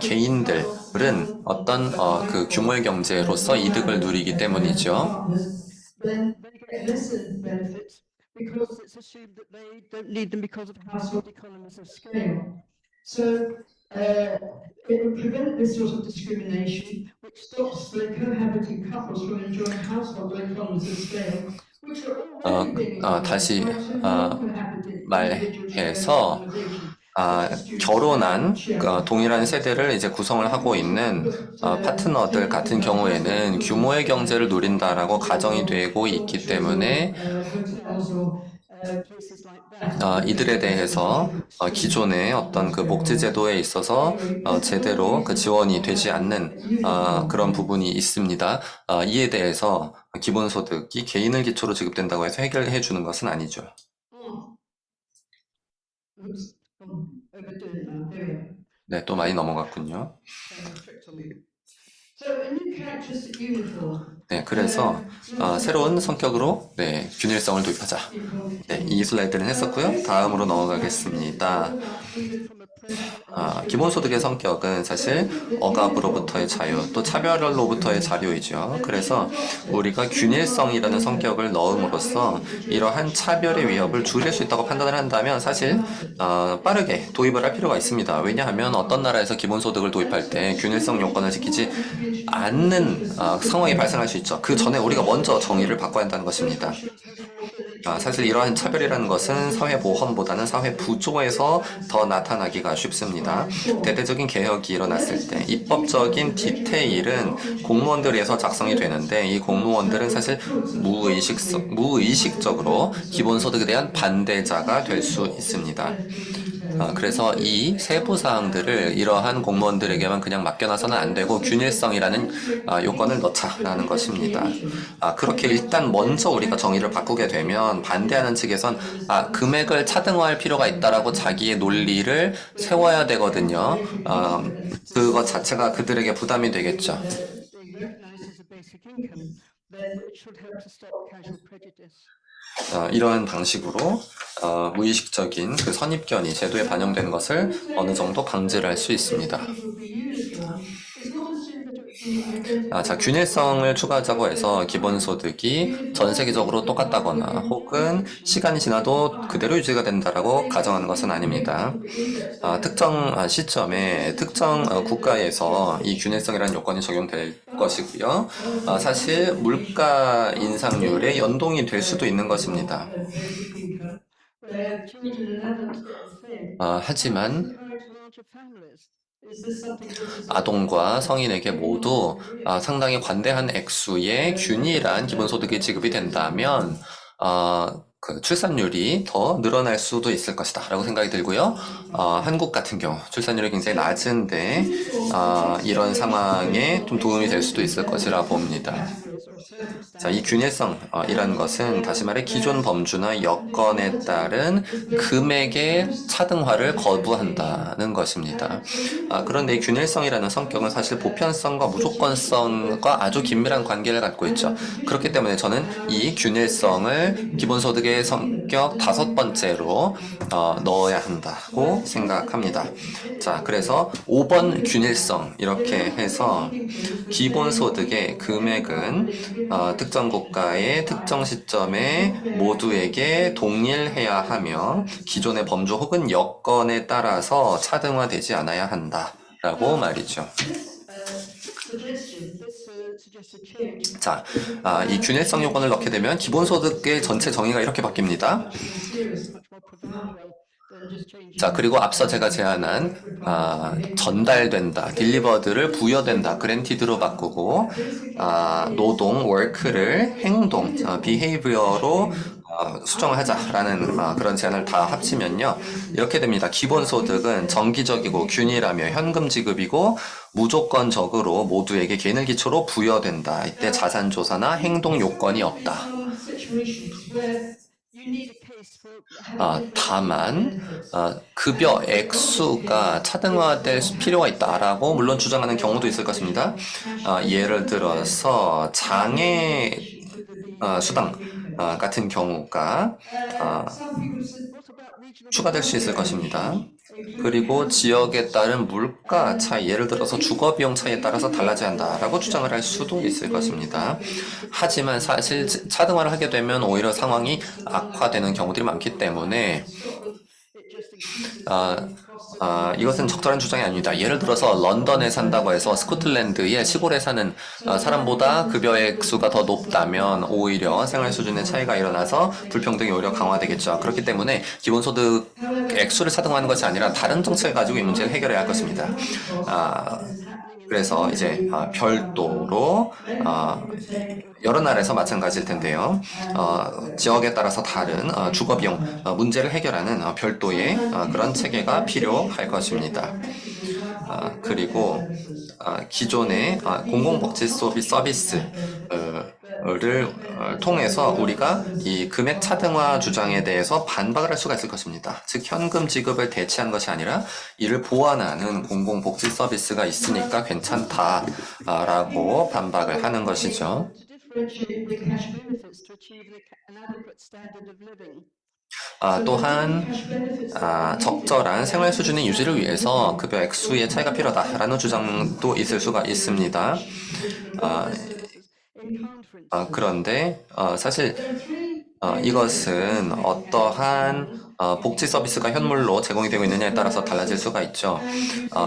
개인들은 어떤 그 규모의 경제로서 이득을 누리기 때문이죠. then they get lesser benefits because it's assumed that they don't need them because of household economies of scale. So it would prevent this sort of discrimination, which stops the cohabiting couples from enjoying household economies of scale, which are already being 다시 cohabiting 말해서 결혼한 동일한 세대를 이제 구성을 하고 있는 파트너들 같은 경우에는 규모의 경제를 누린다라고 가정이 되고 있기 때문에 이들에 대해서 기존의 어떤 그 복지제도에 있어서 제대로 그 지원이 되지 않는 그런 부분이 있습니다. 이에 대해서 기본소득이 개인을 기초로 지급된다고 해서 해결해 주는 것은 아니죠. 네, 또 많이 넘어갔군요. 네, 그래서 새로운 성격으로 균일성을 도입하자. 네, 이 슬라이드는 했었고요. 다음으로 넘어가겠습니다. 기본소득의 성격은 사실 억압으로부터의 자유, 또 차별로부터의 자유이죠. 그래서 우리가 균일성이라는 성격을 넣음으로써 이러한 차별의 위협을 줄일 수 있다고 판단을 한다면 사실 빠르게 도입을 할 필요가 있습니다. 왜냐하면 어떤 나라에서 기본소득을 도입할 때 균일성 요건을 지키지 않는 상황이 발생할 수 있죠. 그 전에 우리가 먼저 정의를 바꿔야 한다는 것입니다. 사실 이러한 차별이라는 것은 사회보험보다는 사회부조에서 더 나타나기가 쉽습니다. 대대적인 개혁이 일어났을 때 입법적인 디테일은 공무원들에서 작성이 되는데 이 공무원들은 사실 무의식적으로 기본소득에 대한 반대자가 될 수 있습니다. 그래서 이 세부 사항들을 이러한 공무원들에게만 그냥 맡겨놔서는 안 되고 균일성이라는 요건을 넣자라는 것입니다. 그렇게 일단 먼저 우리가 정의를 바꾸게 되면 반대하는 측에선 금액을 차등화할 필요가 있다라고 자기의 논리를 세워야 되거든요. 그것 자체가 그들에게 부담이 되겠죠. 이러한 방식으로 무의식적인 그 선입견이 제도에 반영되는 것을 어느 정도 방지를 할 수 있습니다. 자, 균일성을 추가하자고 해서 기본소득이 전 세계적으로 똑같다거나 혹은 시간이 지나도 그대로 유지가 된다라고 가정하는 것은 아닙니다. 특정 시점에 특정 국가에서 이 균일성이라는 요건이 적용될 것이고요. 사실 물가 인상률에 연동이 될 수도 있는 것입니다. 하지만 아동과 성인에게 모두 상당히 관대한 액수의 균일한 기본소득이 지급이 된다면 그 출산율이 더 늘어날 수도 있을 것이다 라고 생각이 들고요. 한국 같은 경우 출산율이 굉장히 낮은데 이런 상황에 좀 도움이 될 수도 있을 것이라 봅니다. 자, 이 균일성이라는 것은 다시 말해 기존 범주나 여건에 따른 금액의 차등화를 거부한다는 것입니다. 그런데 이 균일성이라는 성격은 사실 보편성과 무조건성과 아주 긴밀한 관계를 갖고 있죠. 그렇기 때문에 저는 이 균일성을 기본소득의 성격 5번째로 넣어야 한다고 생각합니다. 자, 그래서 5번 균일성 이렇게 해서 기본소득의 금액은 특정 국가의 특정 시점에 모두에게 동일해야 하며 기존의 범주 혹은 여건에 따라서 차등화되지 않아야 한다라고 말이죠. 자, 이 균일성 요건을 넣게 되면 기본소득의 전체 정의가 이렇게 바뀝니다. 자, 그리고 앞서 제가 제안한 전달된다, 딜리버드를 부여된다, 그랜티드로 바꾸고 노동, work를 행동, behavior로 수정을 하자라는 그런 제안을 다 합치면요. 이렇게 됩니다. 기본소득은 정기적이고 균일하며 현금 지급이고 무조건적으로 모두에게 개인을 기초로 부여된다. 이때 자산조사나 행동 요건이 없다. 다만 급여 액수가 차등화될 필요가 있다라고 물론 주장하는 경우도 있을 것입니다. 예를 들어서 장애 수당 같은 경우가 추가될 수 있을 것입니다. 그리고 지역에 따른 물가 차이, 예를 들어서 주거 비용 차이에 따라서 달라져야 한다라고 주장을 할 수도 있을 것입니다. 하지만 사실 차등화를 하게 되면 오히려 상황이 악화되는 경우들이 많기 때문에 이것은 적절한 주장이 아닙니다. 예를 들어서 런던에 산다고 해서 스코틀랜드의 시골에 사는 사람보다 급여의 액수가 더 높다면 오히려 생활 수준의 차이가 일어나서 불평등이 오히려 강화되겠죠. 그렇기 때문에 기본소득 액수를 차등하는 것이 아니라 다른 정책을 가지고 이 문제를 해결해야 할 것입니다. 그래서 이제 별도로 여러 나라에서 마찬가지일 텐데요. 지역에 따라서 다른 주거비용 문제를 해결하는 별도의 그런 체계가 필요할 것입니다. 그리고 기존의 공공복지 서비스를 통해서 우리가 이 금액 차등화 주장에 대해서 반박을 할 수가 있을 것입니다. 즉 현금 지급을 대체한 것이 아니라 이를 보완하는 공공복지 서비스가 있으니까 괜찮다라고 반박을 하는 것이죠. 또한 적절한 생활 수준의 유지를 위해서 급여 액수의 차이가 필요하다라는 주장도 있을 수가 있습니다. 그런데 사실 이것은 어떠한 복지 서비스가 현물로 제공이 되고 있느냐에 따라서 달라질 수가 있죠.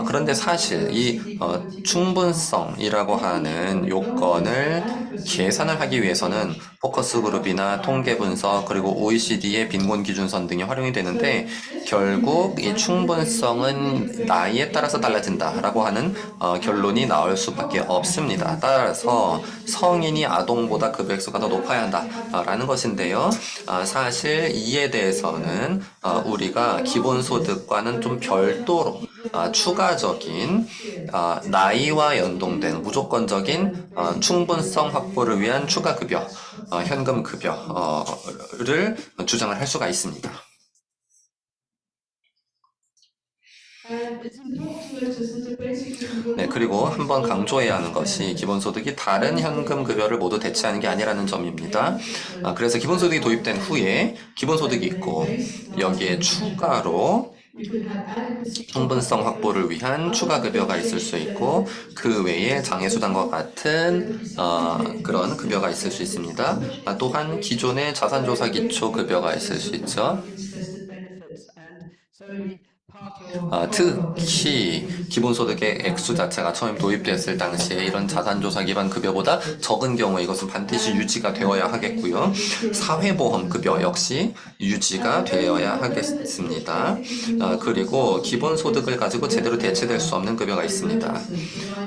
그런데 사실 이 충분성이라고 하는 요건을 계산을 하기 위해서는 포커스 그룹이나 통계 분석 그리고 OECD의 빈곤 기준선 등이 활용이 되는데 결국 이 충분성은 나이에 따라서 달라진다라고 하는 결론이 나올 수밖에 없습니다. 따라서 성인이 아동보다 급여 액수가 더 높아야 한다라는 것인데요. 사실 이에 대해서는 우리가 기본소득과는 좀 별도로 추가적인 나이와 연동된 무조건적인 충분성 확보를 위한 추가 급여, 현금 급여를 주장을 할 수가 있습니다. 네, 그리고 한번 강조해야 하는 것이 기본소득이 다른 현금 급여를 모두 대체하는 게 아니라는 점입니다. 그래서 기본소득이 도입된 후에 기본소득이 있고 여기에 추가로 충분성 확보를 위한 추가 급여가 있을 수 있고 그 외에 장애수당과 같은 그런 급여가 있을 수 있습니다. 또한 기존의 자산조사 기초 급여가 있을 수 있죠. 특히 기본소득의 액수 자체가 처음 도입됐을 당시에 이런 자산조사 기반 급여보다 적은 경우에 이것은 반드시 유지가 되어야 하겠고요. 사회보험 급여 역시 유지가 되어야 하겠습니다. 그리고 기본소득을 가지고 제대로 대체될 수 없는 급여가 있습니다.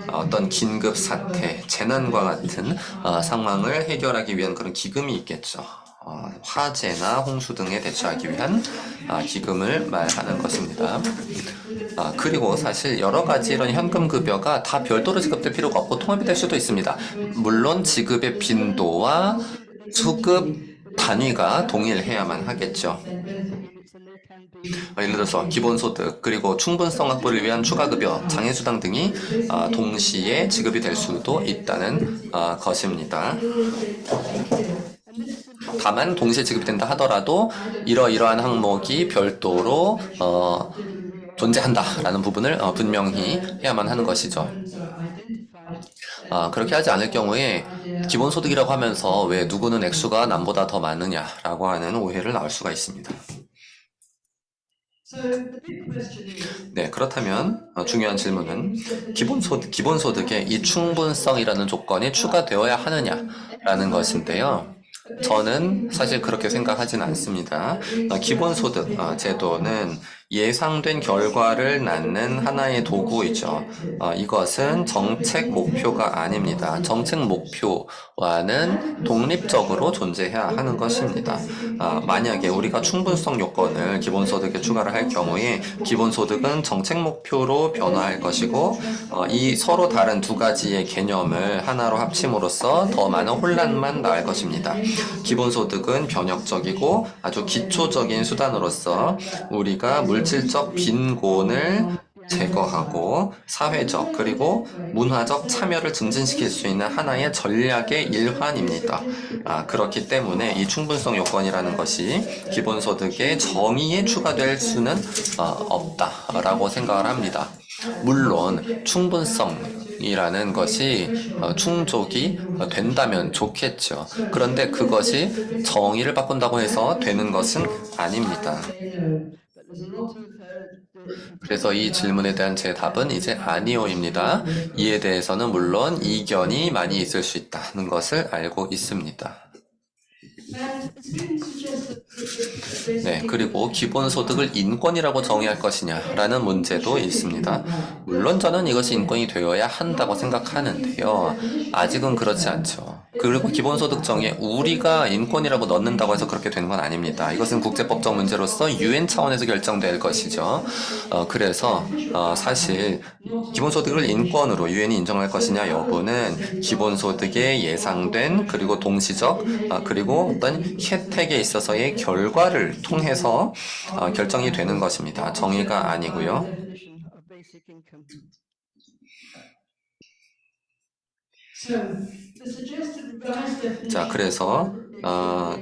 어떤 긴급 사태, 재난과 같은 상황을 해결하기 위한 그런 기금이 있겠죠. 화재나 홍수 등에 대처하기 위한 기금을 말하는 것입니다. 그리고 사실 여러 가지 이런 현금 급여가 다 별도로 지급될 필요가 없고 통합이 될 수도 있습니다. 물론 지급의 빈도와 수급 단위가 동일해야만 하겠죠. 예를 들어서 기본소득 그리고 충분성 확보를 위한 추가급여, 장애수당 등이 동시에 지급이 될 수도 있다는 것입니다. 다만 동시에 지급이 된다 하더라도 이러이러한 항목이 별도로 존재한다라는 부분을 분명히 해야만 하는 것이죠. 그렇게 하지 않을 경우에 기본소득이라고 하면서 왜 누구는 액수가 남보다 더 많으냐라고 하는 오해를 낳을 수가 있습니다. 네, 그렇다면 중요한 질문은 기본소득의 이 충분성이라는 조건이 추가되어야 하느냐라는 것인데요. 저는 사실 그렇게 생각하지는 않습니다. 기본소득 제도는 예상된 결과를 낳는 하나의 도구이죠. 이것은 정책 목표가 아닙니다. 정책 목표와는 독립적으로 존재해야 하는 것입니다. 만약에 우리가 충분성 요건을 기본소득에 추가를 할 경우에 기본소득은 정책 목표로 변화할 것이고 이 서로 다른 두 가지의 개념을 하나로 합침으로써 더 많은 혼란만 낳을 것입니다. 기본소득은 변혁적이고 아주 기초적인 수단으로서 우리가 물질적 빈곤을 제거하고 사회적 그리고 문화적 참여를 증진시킬 수 있는 하나의 전략의 일환입니다. 그렇기 때문에 이 충분성 요건이라는 것이 기본소득의 정의에 추가될 수는 없다라고 생각을 합니다. 물론 충분성이라는 것이 충족이 된다면 좋겠죠. 그런데 그것이 정의를 바꾼다고 해서 되는 것은 아닙니다. 그래서 이 질문에 대한 제 답은 이제 아니오입니다. 이에 대해서는 물론 이견이 많이 있을 수 있다는 것을 알고 있습니다. 네, 그리고 기본소득을 인권이라고 정의할 것이냐라는 문제도 있습니다. 물론 저는 이것이 인권이 되어야 한다고 생각하는데요. 아직은 그렇지 않죠. 그리고 기본소득 정의에 우리가 인권이라고 넣는다고 해서 그렇게 되는 건 아닙니다. 이것은 국제법적 문제로서 UN 차원에서 결정될 것이죠. 그래서 사실 기본소득을 인권으로 UN이 인정할 것이냐 여부는 기본소득의 예상된 그리고 동시적 그리고 어떤 혜택에 있어서의 결과를 통해서 결정이 되는 것입니다. 정의가 아니고요. 자, 그래서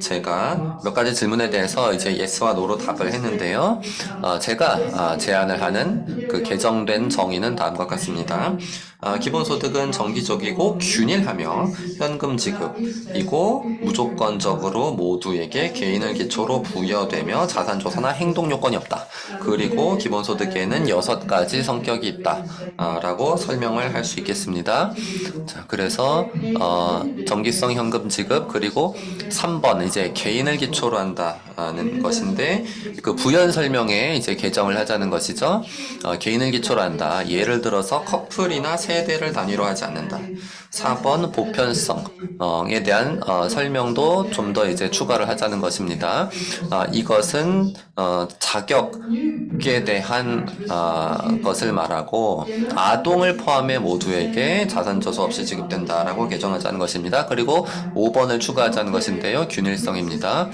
제가 몇 가지 질문에 대해서 이제 yes와 no로 답을 했는데요. 제가 제안을 하는 그 개정된 정의는 다음과 같습니다. 기본소득은 정기적이고 균일하며 현금 지급이고 무조건적으로 모두에게 개인을 기초로 부여되며 자산 조사나 행동 요건이 없다. 그리고 기본소득에는 6가지 성격이 있다. 라고 설명을 할 수 있겠습니다. 자, 그래서 정기성 현금 지급 그리고 3번 이제 개인을 기초로 한다는 것인데 그 부연 설명에 이제 개정을 하자는 것이죠. 개인을 기초로 한다. 예를 들어서 커플이나 세대를 단위로 하지 않는다. 4번 보편성에 대한 설명도 좀 더 이제 추가를 하자는 것입니다. 이것은 자격에 대한 것을 말하고 아동을 포함해 모두에게 자산조사 없이 지급된다라고 개정하자는 것입니다. 그리고 5번을 추가하자는 것인데요. 균일성입니다.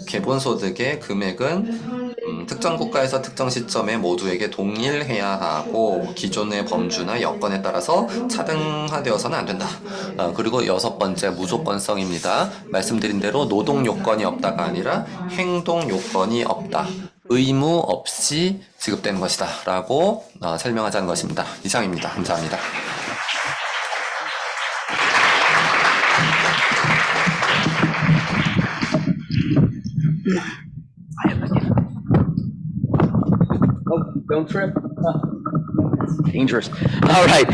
기본소득의 금액은 특정 국가에서 특정 시점에 모두에게 동일해야 하고 기존의 범주나 여건에 따라서 차등화되어서는 안 된다. 그리고 6번째 무조건성입니다. 말씀드린 대로 노동 요건이 없다가 아니라 행동 요건이 없다. 의무 없이 지급되는 것이다. 라고 설명하자는 것입니다. 이상입니다. 감사합니다. Don't trip. Dangerous. All right.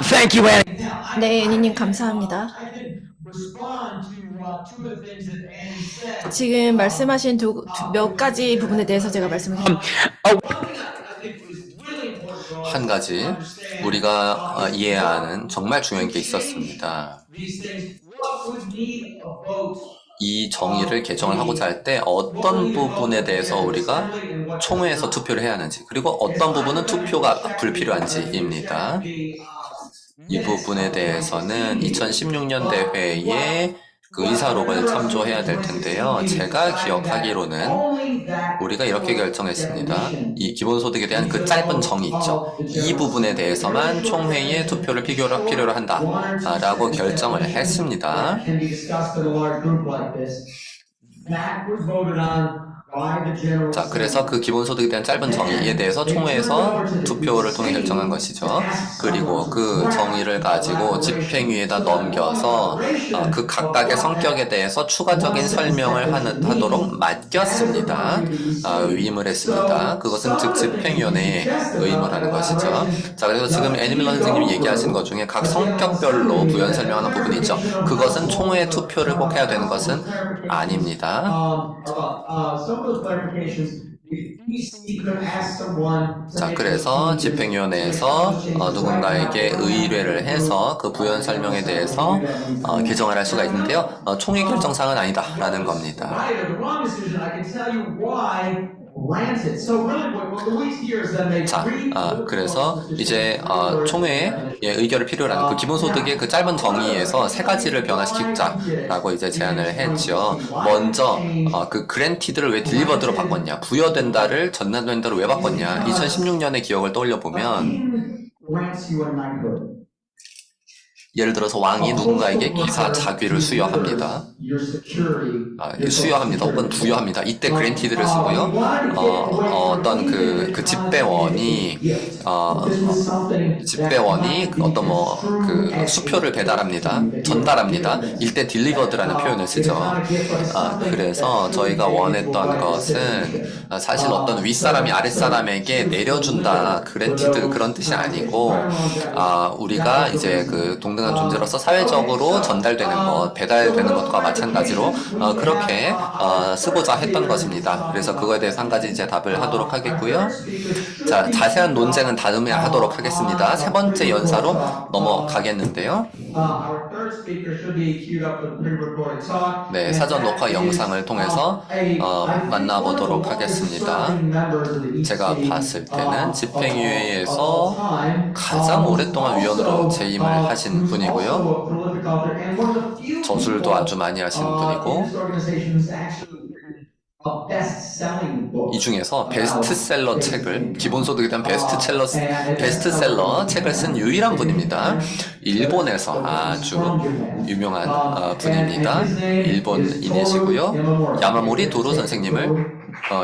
Thank you, Annie. 네, 애니님 감사합니다. 지금 말씀하신 몇 가지 부분에 대해서 제가 말씀을 드릴게요. 한 가지 우리가 이해해야 하는 정말 중요한 게 있었습니다. 이 정의를 개정을 하고자 할 때 어떤 부분에 대해서 우리가 총회에서 투표를 해야 하는지 그리고 어떤 부분은 투표가 불필요한지입니다. 이 부분에 대해서는 2016년 대회에 그 의사록을 참조해야 될 텐데요. 제가 기억하기로는 우리가 이렇게 결정했습니다. 이 기본소득에 대한 그 짧은 정의 있죠. 이 부분에 대해서만 총회의 투표를 필요로 한다 라고 결정을 했습니다. 자, 그래서 그 기본소득에 대한 짧은 정의에 대해서 총회에서 투표를 통해 결정한 것이죠. 그리고 그 정의를 가지고 집행위에다 넘겨서 그 각각의 성격에 대해서 추가적인 설명을 하도록 맡겼습니다. 위임을 했습니다. 그것은 즉 집행위원회의 의무를 하는 것이죠. 자, 그래서 지금 애니밀러 선생님이 얘기하신 것 중에 각 성격별로 부연 설명하는 부분이 있죠. 그것은 총회 투표를 꼭 해야 되는 것은 아닙니다. 자, 그래서 집행위원회에서 누군가에게 의뢰를 해서 그 부연 설명에 대해서 개정을 할 수가 있는데요. 총회 결정사항은 아니다라는 겁니다. 자, 그래서 이제 총회의 의결을 필요로 하는 그 기본소득의 그 짧은 정의에서 세 가지를 변화시키자라고 이제 제안을 했죠. 먼저 그 그랜티드를 왜 딜리버드로 바꿨냐, 부여된다를 전담된다로 왜 바꿨냐. 2016년의 기억을 떠올려 보면 예를 들어서 왕이 누군가에게 기사 자귀를 수여합니다. 수여합니다. 혹은 부여합니다. 이때 그랜티드를 쓰고요. 어떤 그 집배원이 어떤 그 수표를 배달합니다. 전달합니다. 이때 딜리버드라는 표현을 쓰죠. 그래서 저희가 원했던 것은 사실 어떤 윗사람이 아랫사람에게 내려준다, 그랜티드 그런 뜻이 아니고, 우리가 이제 그 동등한 존재로서 사회적으로 전달되는 것, 배달되는 것과 마찬가지로 그렇게 쓰고자 했던 것입니다. 그래서 그거에 대해서 한 가지 이제 답을 하도록 하겠고요. 자, 자세한 논쟁은 다음에 하도록 하겠습니다. 세 번째 연사로 넘어가겠는데요. 네, 사전 녹화 영상을 통해서 만나보도록 하겠습니다. 제가 봤을 때는 집행위회에서 가장 오랫동안 위원으로 재임을 하신 분이고요. 저술도 아주 많이 하신 분이고, 이 중에서 베스트셀러 책을, 기본소득에 대한 베스트셀러 책을 쓴 유일한 분입니다. 일본에서 아주 유명한 분입니다. 일본인이시고요. 야마모리 도로 선생님을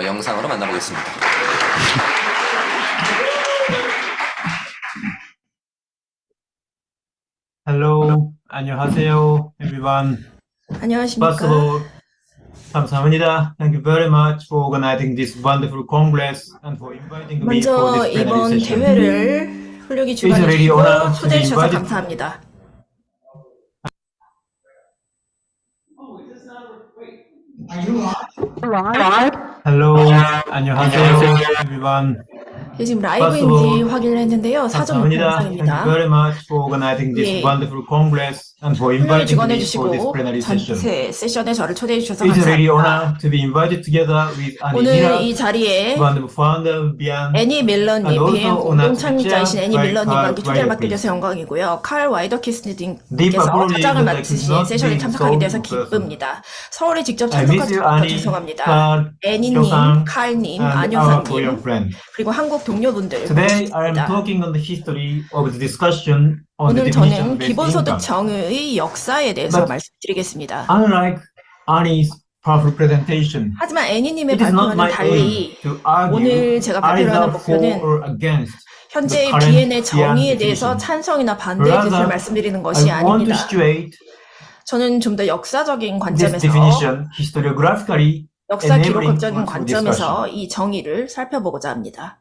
영상으로 만나보겠습니다. Hello, 안녕하세요, everyone. First of 안녕하십니까. all, 감사합니다. Thank you very much for organizing this wonderful congress and for inviting me for 먼저 this plenary 이번 session. 대회를 훌륭히 It's really 주관해주시고 honor to be 초대해 주셔서 invited. 감사합니다. Hello, 안녕하세요, everyone. 이게 지금 First of 라이브인지 all, 확인을 했는데요. 사전 녹화 감사합니다. Thank you 영상입니다. very much for organizing this 예. wonderful congress and for 훌륭히 inviting 주관해 me for this 주시고 plenary session. 전체 세션에 저를 초대해 주셔서 It's really 감사합니다. honor to be invited together with 오늘 Annie 이 자리에 wonderful founder, Bian, 애니 밀러님, And also BM on 공동 that 창립자이신 애니 chair, 밀러님과 함께 Carl 초대를 받게 Weiderquist. 돼서 영광이고요. 칼 Deep 와이더키스님께서 apologies 차장을 that I could 맡으신 not 세션에 be 참석하게 so 돼서 person. 기쁩니다. 서울에 직접 I miss 참석하지 you, 못해 Annie, 죄송합니다. Carl, 애니님, Kyo-san, 칼님, and our Korean 안효사님, friend. 그리고 한국 동료분들 Today, I am 고맙습니다. talking on the history of the discussion on the 오늘 definition 저는 of basic 기본소득 income. 정의의 역사에 대해서 But- 말씀드리겠습니다. Unlike Annie's powerful presentation, 하지만 애니님의 it is not 발표와는 my 달리 aim to argue 오늘 제가 발표를 하는 either for 목표는 or against 현재 the current 비엔의 정의에 Bian 대해서 definition. 찬성이나 반대의 Rather, 뜻을 말씀드리는 것이 I want to 아닙니다. situate 저는 좀 더 역사적인 this 관점에서 definition historiographically 역사 enabling 기록학적인 for 관점에서 discussion. 이 정의를 살펴보고자 합니다.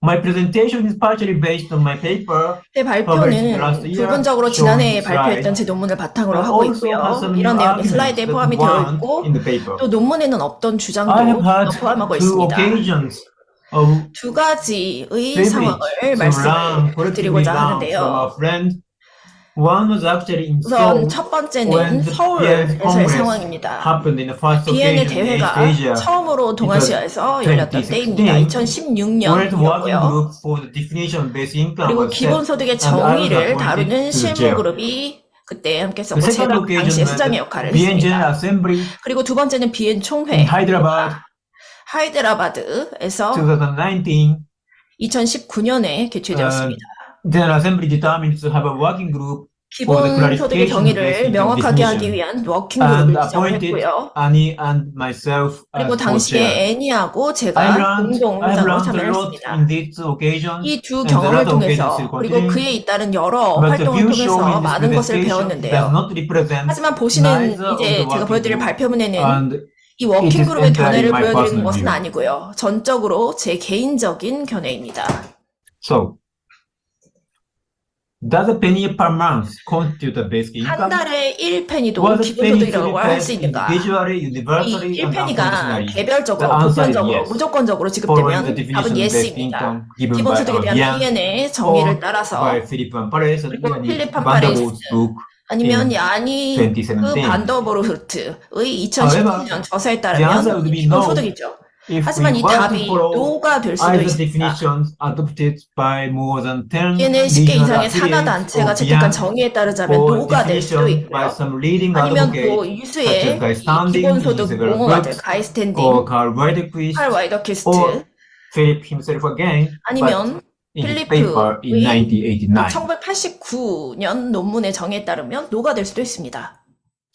My presentation is partially based on my paper. 제 발표는 부분적으로 지난해에 발표했던 제 논문을 바탕으로 하고 있고요. 이런 내용이 슬라이드에 포함이 되어 있고 in the paper. 또 논문에는 없던 I 주장도 have had 포함하고 two 있습니다. occasions of 두 가지의 privilege 상황을 to learn 말씀을 collectively 드리고자 from 하는데요. our friend. One was actually in 우선 Seoul 첫 when 번째는 the 서울에서의 Congress 상황입니다. happened in the first 비엔의 occasion in 대회가 East Asia. 처음으로 동아시아에서 열렸던 2016. 때입니다. Where the working 2016년이었고요. group for the definition of basic income 그리고 was set, 기본소득의 and I was 정의를 appointed 다루는 to the 실무 chair. 그룹이 그때 함께 The 했었고 second 제가 그 occasion 당시에 was 수장의 the 역할을 BN General 했습니다. Assembly 그리고 두 번째는 비엔 총회 in Hyderabad 하이드라바드에서 2019. 2019년에 개최되었습니다. General Assembly determined to have a working group for the 기본소득의 clarification of 정의를 basic 명확하게 definition. 하기 위한 and 워킹그룹을 appointed 지정했고요. Annie and myself 그리고 as co-chair. 당시에 애니하고 I 제가 have 공동장으로 learned a 참여를 lot 했습니다. in these occasions 이 두 and the 경험을 latter occasions 통해서 will 그리고 continue. 그에 잇따른 여러 But the 활동을 view shown 통해서 in this 많은 것을 presentation does 배웠는데요. not represent 하지만 보시는 neither of 이제 the 제가 working 보여드릴 group 발표문에는 and 이 it is 워킹그룹의 entirely 견해를 my 보여드리는 personal 것은 view. 아니고요. 전적으로 제 개인적인 견해입니다. So, does a penny per month constitute a basic 한 income? 달에 1페니도 Was a penny to 기본소득이라고 be 할 수 paid 있는가? individually, 이 universally, and 1페니가 unconditionally? 개별적으로, The answer is 보편적으로, yes. 무조건적으로 Following the 지급되면 definition 답은 of basic 예스입니다. income given by 기본소득에 our 대한 Bian 비엔의 정의를 or 따라서 by Philip Van Pares and 그리고 Ian 필립 반 Vanderbilt's book. 아니면 in 야니 2017. 그 반더보르흐트의 However, 2017년 저서에 the answer 따르면 would be no 기본소득이죠. If 하지만 we 이 were to 답이 follow no가 될 수도 either 있습니다. definitions adopted by more than 10 DNA 10개 regional 이상의 산하 affiliates 단체가 or 채택한 beyond, 정의에 따르자면 or no가 될 수도 definitions by 있고요. some leading 아니면 또 advocates such as 유수의 Guy 이 Standing, 기본소득 Isabel 옹호가들, Brooks, 가이 스탠딩, or Carl Weidequist, 칼 와이더키스트, or Philip himself again, but 아니면 in his paper in 필리프의 1989. 1989년 논문의 정의에 따르면 노가 될 수도 있습니다.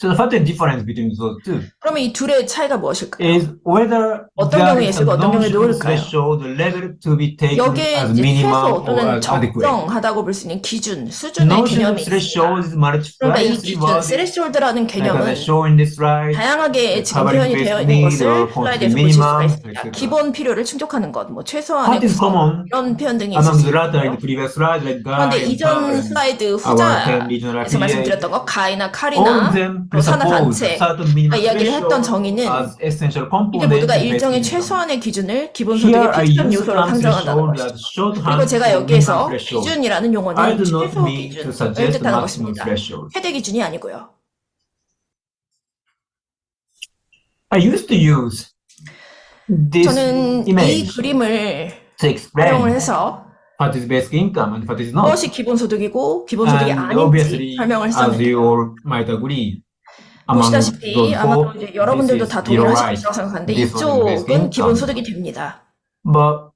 So the fundamental difference between those two 그러면 이 둘의 차이가 무엇일까요? is whether 어떤 there 경우에 is a 쓰고 어떤 경우에 non-sugar 놓을까요? threshold level to be taken 여기에 as 이제 minimum 최소 or 또는 as adequate. 적정하다고 볼 수 있는 기준, 수준의 Non-sugar 개념이 있습니다. threshold is much 그러니까 이 variously 기준, worded, 스레시홀드라는 like 개념은 as shown in this slide, 다양하게 지금 covering 표현이 basic 되어 있는 need or 것을 슬라이드에서 보실 수가 minimum, 있습니다. etc. 기본 필요를 충족하는 것, 뭐 최소한의 What is 구성, common 이런 표현 등이 among 있을 수 the latter in 있고요. the previous slide, like 그런데 Guy and 이전 Carl and 슬라이드 our 10 regional 후자에서 affiliates, 말씀드렸던 것, 가이나 all 칼이나 of them 또 산하 presuppose 단체, certain minimum 이야기를 했던 threshold 정의는 as essential 이들 component 모두가 of basic 일정의 income. 최소한의 기준을 Here 기본소득의 I 필수적 use 요소로 term 상정한다는 threshold 것이죠. as shorthand 그리고 제가 for minimum 여기에서 threshold. 기준이라는 I 용어는 do not 최소 mean to 기준을 suggest 뜻하는 maximum 것입니다. threshold. 최대 기준이 아니고요. I used to use this 저는 이 image 그림을 to 활용을 explain 해서 what is basic income and what is not. 무엇이 기본소득이고 기본소득이 And 아닌지 obviously, 설명을 as you 했었는데요. all might agree, among 보시다시피 those 아마도 four, 이제 this 여러분들도 is 다 zero 동의하실 right. 것이라고 생각하는데 This one is basic 이쪽은 income. 기본소득이 됩니다. But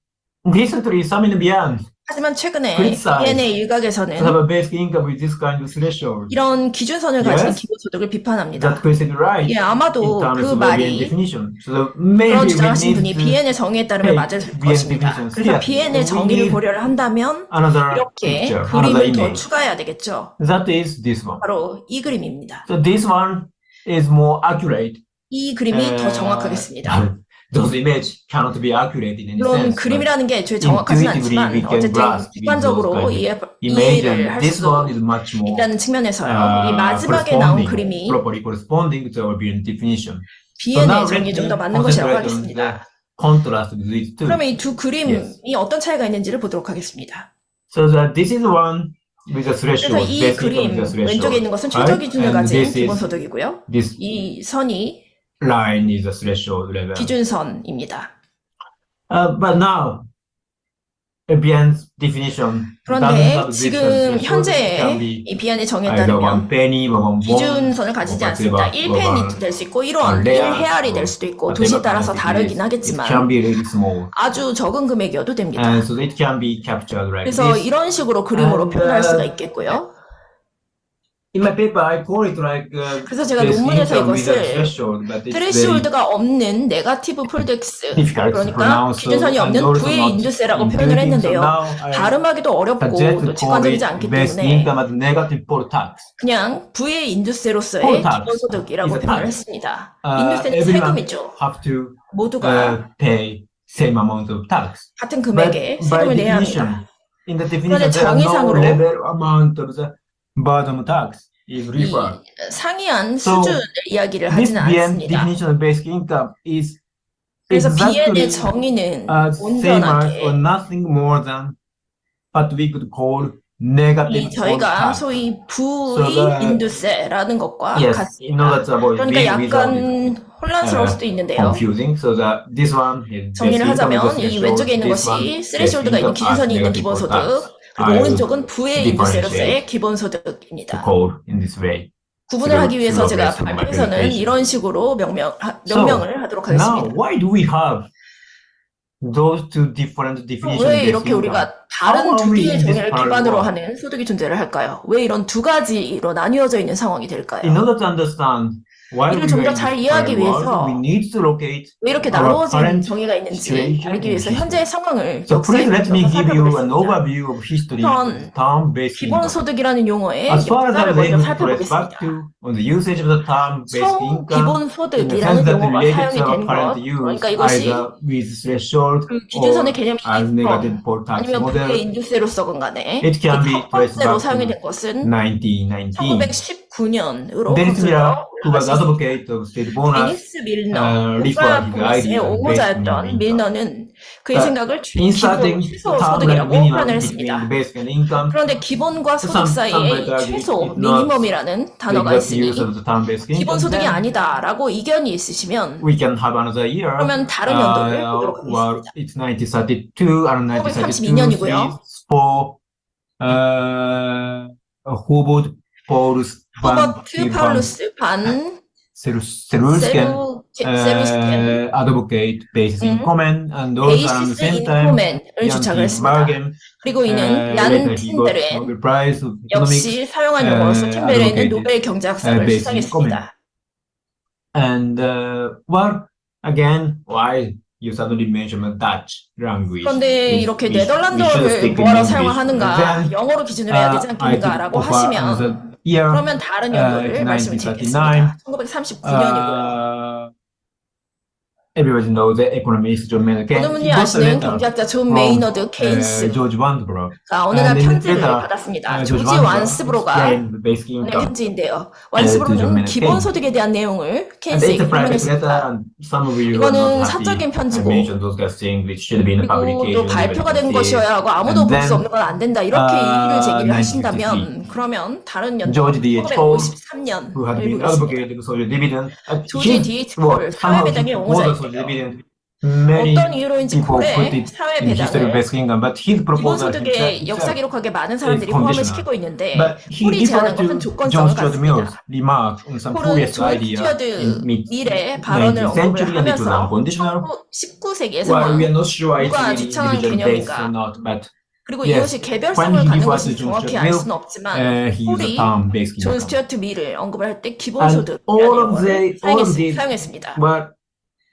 recently, some in beyond 하지만 최근에 criticize DNA to 일각에서는 have a basic income with this kind of threshold. 이런 기준선을 가진 Yes, 기본소득을 비판합니다. that question is right 예, in 아마도 terms 그 of the BN 말이 definition. So 그런 maybe we 주장하신 분이 need to BN의 정의에 따르면 맞을 BN 것입니다. definition 그래서 seriously. BN의 So we 정의를 need 고려를 한다면 another 이렇게 picture, another 그림을 더 image. 추가해야 되겠죠. That is this one. 바로 이 그림입니다. So this one is more accurate. 이 그림이 더 정확하겠습니다. Those images cannot be accurate in any 물론 sense. but 그림이라는 게 애초에 정확하진 intuitively we 않지만 can 어쨌든 grasp with 객관적으로 those kind of image, 이해를 and 할 this 수 one is much more 있다는 측면에서요. 이 마지막에 나온 그림이 properly corresponding to our BN definition. BN의 정의에 좀 더 맞는 것이라고 하겠습니다. Contrast with these two. 그러면 이 두 그림이 Yes. 어떤 차이가 있는지를 보도록 하겠습니다. So that this is one with a threshold. 그래서 이 basic 그림 income with a threshold. 왼쪽에 있는 것은 최저 Right? 기준을 And 가진 this is 기본소득이고요. this 이 선이 line is a threshold level. 기준선입니다. But now, BN's definition doesn't 그런데 have this 지금 threshold. It 현재 can be 이 BN의 정의에 either one 따르면 penny, or one bond, 기준선을 가지지 or 않습니다. whatever, 1펜이 될 수 있고 1원, 레알, 1헤알이 될 수도 있고 도시에 따라서 다르긴 It 하겠지만 can be really small, 아주 적은 금액이어도 됩니다. and so it can be captured like 그래서 this. 이런 식으로 그림으로 And, 표현할 수가 있겠고요. In my paper, I call it like 그래서 제가 basic 논문에서 income with a 이것을 threshold, but it's very 트레시홀드가 없는 네가티브 폴덱스, difficult to 그러니까 pronounce. 기준선이 and 없는 also 부의 not 인두세라고 intuitive. 표현을 So 했는데요. now I 발음하기도 어렵고 suggest 또 to call 직관적이지 it 않기 basic 때문에 income as negative poll tax. 그냥 부의 인두세로서의 Poll tax 기본소득이라고 is a 표현을 tax. 했습니다. 인두세는 Everyone 세금이죠. have to 모두가 pay same amount of tax. 같은 But 금액의 세금을 내야 합니다. in the definition, 그런데 there are no 정의상으로 level amount of the bottom tax is 이 referred. 상이한 So, 수준을 이야기를 This 하지는 BN 않습니다. definition of basic income is 그래서 exactly BN의 정의는 same as or 온전하게 nothing more than what we could call negative 이 poll 저희가 tax. 소위 So 부의 the- 인두세라는 것과 Yes, 같습니다. you know that's about 그러니까 being without 약간 혼란스러울 수도 있는데요. confusing. So that this one is 정리를 basic income 하자면 is 이 왼쪽에 있는 this one 것이 basic 스레시홀드가 있는 income as 기준선이 있는 negative poll tax. 기본소득, I 그리고 오른쪽은 부의 differentiate 인두세로서의 to 기본소득입니다. call in this way. 구분을 하기 위해서 제가 through 발표에서는 presentation. 이런 식으로 명명을 하도록 Now, 하겠습니다. why do we have those two different definitions? 왜 of basic 이렇게 income? 우리가 다른 How 두 are we 개의 in this 정의를 parallel 기반으로 world? 하는 소득이 존재를 할까요? 왜 이런 두 가지로 나뉘어져 있는 상황이 될까요? In order to understand why 이를 we 좀 are 더 in 잘 this 이해하기 parallel world, 위해서 we need to locate 왜 이렇게 our 나누어진 current 정의가 있는지 situation 알기 위해서 in 현재의 상황을 So please let me 역사에 give you an 살펴보겠습니다. overview of history of the term basic income. 기본소득이라는 용어의 As far as 역사를 I'm 먼저 able to trace 살펴보겠습니다. back to on the usage of the term basic income, in the sense 기본소득이라는 that 용어가 related 사용이 to our 된 것, current use, 그러니까 이것이 either with threshold 그 기준선의 or 개념이 as negative poll tax 아니면 model, 부의 인두세로서건 간에 it can be 첫 번째로 traced 사용이 back 된 것은 1919. 1919년으로 데니스 밀러, who was advocate of state bonus, 데니스 밀러, referred his 국가 보너스의 idea based on 옹호자였던 income. 밀러는 그의 생각을 In 기본 starting, 최소 the term like 소득이라고 minimum 표현을 between 했습니다. the basic and income. 그런데 기본과 소득 Some 사이에 might argue 최소, it's not 미니멈이라는 단어가 With 있으니 use of the term basic income, 기본 소득이 then 아니다라고 이견이 있으면 we can have another year. 그러면 다른 연도를 보도록 Well, 하겠습니다. it's 1932 and 1932 1932년이고요. for 호버트 파울루스 호버트 파울루스 반 세루스켄 세루스켄 advocate basis in common and also at the 베이시스 same time 인코멘을 주창을 했습니다. 그리고 이는 얀 later he got 틴베르엔 Nobel Prize of Economics 역시 사용한 용어로서 틴베르에는 advocated, 노벨 경제학상을 based in 수상했습니다. and well again why you suddenly mention a Dutch language. 그런데 이렇게 we should 네덜란드어를 speak in 뭐하러 English. 사용하는가, Then, 영어로 기준으로 해야 되지 않겠는가라고 I could offer 하시면 another year, 그러면 다른 연도를 말씀을 드리겠습니다. 1939년이고요. everybody knows the economist John Maynard Keynes. 모든 He 분이 got a 아시는 letter 경제학자 존 from, 메이너드 케인스. George Wansbrough. 자, 어느 날 And in the 편지를 letter, 받았습니다. George 조지 Wansbrough 완스브로가 explained the basic 보낸 income. 편지인데요. to John 완스브로는 Maynard 기본소득에 대한 내용을 And it's 케인스에게 a private letter, 설명했습니다. and some of you are 이거는 not 사적인 happy. I 편지고, mentioned those guys saying it should be in a 그리고 publication. 또 발표가 된 everybody 것이어야 하고 아무도 And 볼 수 then, 없는 건 안 된다. 이렇게 이의를 제기를 1953. 하신다면 그러면 다른 연도 George D.H. Paul, who had been 1953년을 보겠습니다. advocating social dividend. 조지 D.H. 폴, 사회배당의 옹호자인데요. Many 어떤 이유로인지 people put 폴의 it in history of 사회배당을 basic income, but his proposal 기본소득에 역사 기록하게 많은 사람들이 포함을 시키고 있는데 But he 폴이 제안한 referred 것은 to 조건성을 John Stuart 갖습니다. Mill's remark on some 폴은 previous 존 idea 스튜어드 in mid 밀의 발언을 19th century 언급을 and it was 하면서 unconditional. 19세기에서 Well, we are not sure it's 누가 really 지창한 individual based 개념인가. or not, but 그리고 Yes. 이것이 개별성을 When he 갖는 refers 것인지 to John 정확히 Stuart 알 Mill, 수는 없지만 he used the 폴이 term basic 존 income. 스튜어트 밀을 언급을 할 때 And 기본소득이라는 all of 용어를 these, 사용했습니다. well,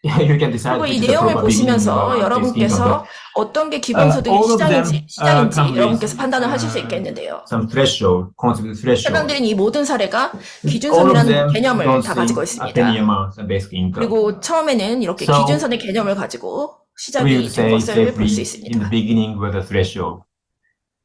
you can decide 그리고 이 which is the 내용을 proper beginning 보시면서 of basic income. 여러분께서 어떤 게 기본소득의 all of them, 시장인지 come with, 여러분께서 판단을 하실 수 있겠는데요. Some threshold, concept of threshold. 설명드린 이 모든 사례가 All of them 기준선이라는 개념을 don't 다 seem 가지고 a 있습니다. penny amount of basic income. 그리고 처음에는 이렇게 So, 기준선의 개념을 가지고 We 시작이 would 된 say 것을 safely 볼 수 in 있습니다. the beginning with a threshold.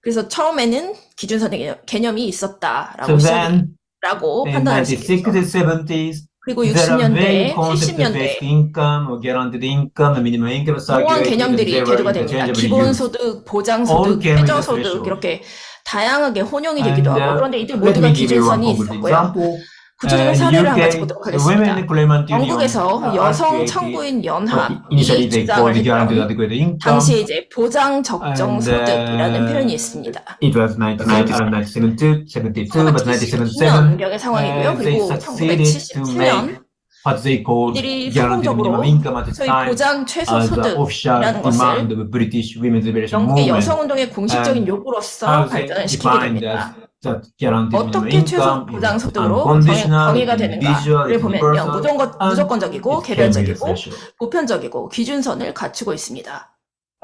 그래서 처음에는 기준선의 개념이 So 있었다라고 then, 시작이라고 in 판단할 수 있겠죠. 1960s, 70s, 그리고 there are 60년대, very concept of 70년대 basic income or guaranteed income, the minimum income 모호한 circulated, and 개념들이 they were 대두가 됩니다. interchangeably used. 기본소득, All 보장소득, came with a 최저소득 threshold. 이렇게 다양하게 혼용이 And, 되기도 하고 그런데 이들 let 모두가 me give you one 기준선이 concrete 있었고요. example. 구체적인 In 사례를 한 가지 UK, 보도록 the Women 하겠습니다. Employment Union 영국에서 여성 created 청구인 연합이 initially they 주장을 called it guaranteed 했던 adequate income. 당시에 이제 보장 적정 And, 소득이라는 표현이 있습니다. It was 1972, 72, but 1977, 1972년경의 상황이고요. they 그리고 succeeded to make 1977년 what they called 이들이 guaranteed minimum 성공적으로 income at the 소위 time 보장 최소 as the official 소득이라는 것을 demand of the British Women's Liberation 영국의 Movement. 여성운동의 공식적인 And 요구로서 How is 발전을 it 시키게 defined 됩니다. as that guaranteed minimum 어떻게 최소 income 보장 is 소득으로 unconditional, 정의가 individual, 되는가를 보면요. universal, 무조건적이고 and it came with a 개별적이고 threshold. 보편적이고 기준선을 갖추고 있습니다.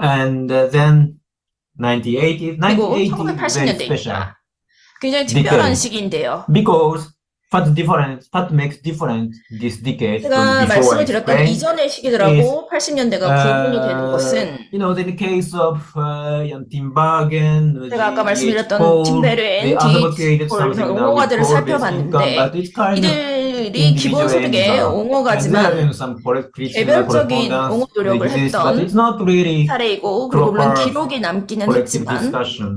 And then 1980s, 그리고 1980 very special 1980년대입니다. 굉장히 특별한 decade. 시기인데요. because what makes different this decade from 제가 before 말씀을 드렸던 explained 이전의 시기들하고 80년대가 구분이 되는 것은 you know, in the case of Tim Bergen, 제가 아까 말씀드렸던 Paul, 팀베르엔, they advocated 폴 something that we 옹호가들을 call basic 살펴봤는데 income, but it's kind of 이들이 기본소득의 And there 옹호가지만 are some criticism, 개별적인 correspondence 옹호 노력을 exists, but 했던 it's not really 사례이고 그리고 물론 proper 기록이 남기는 collective 했지만 discussion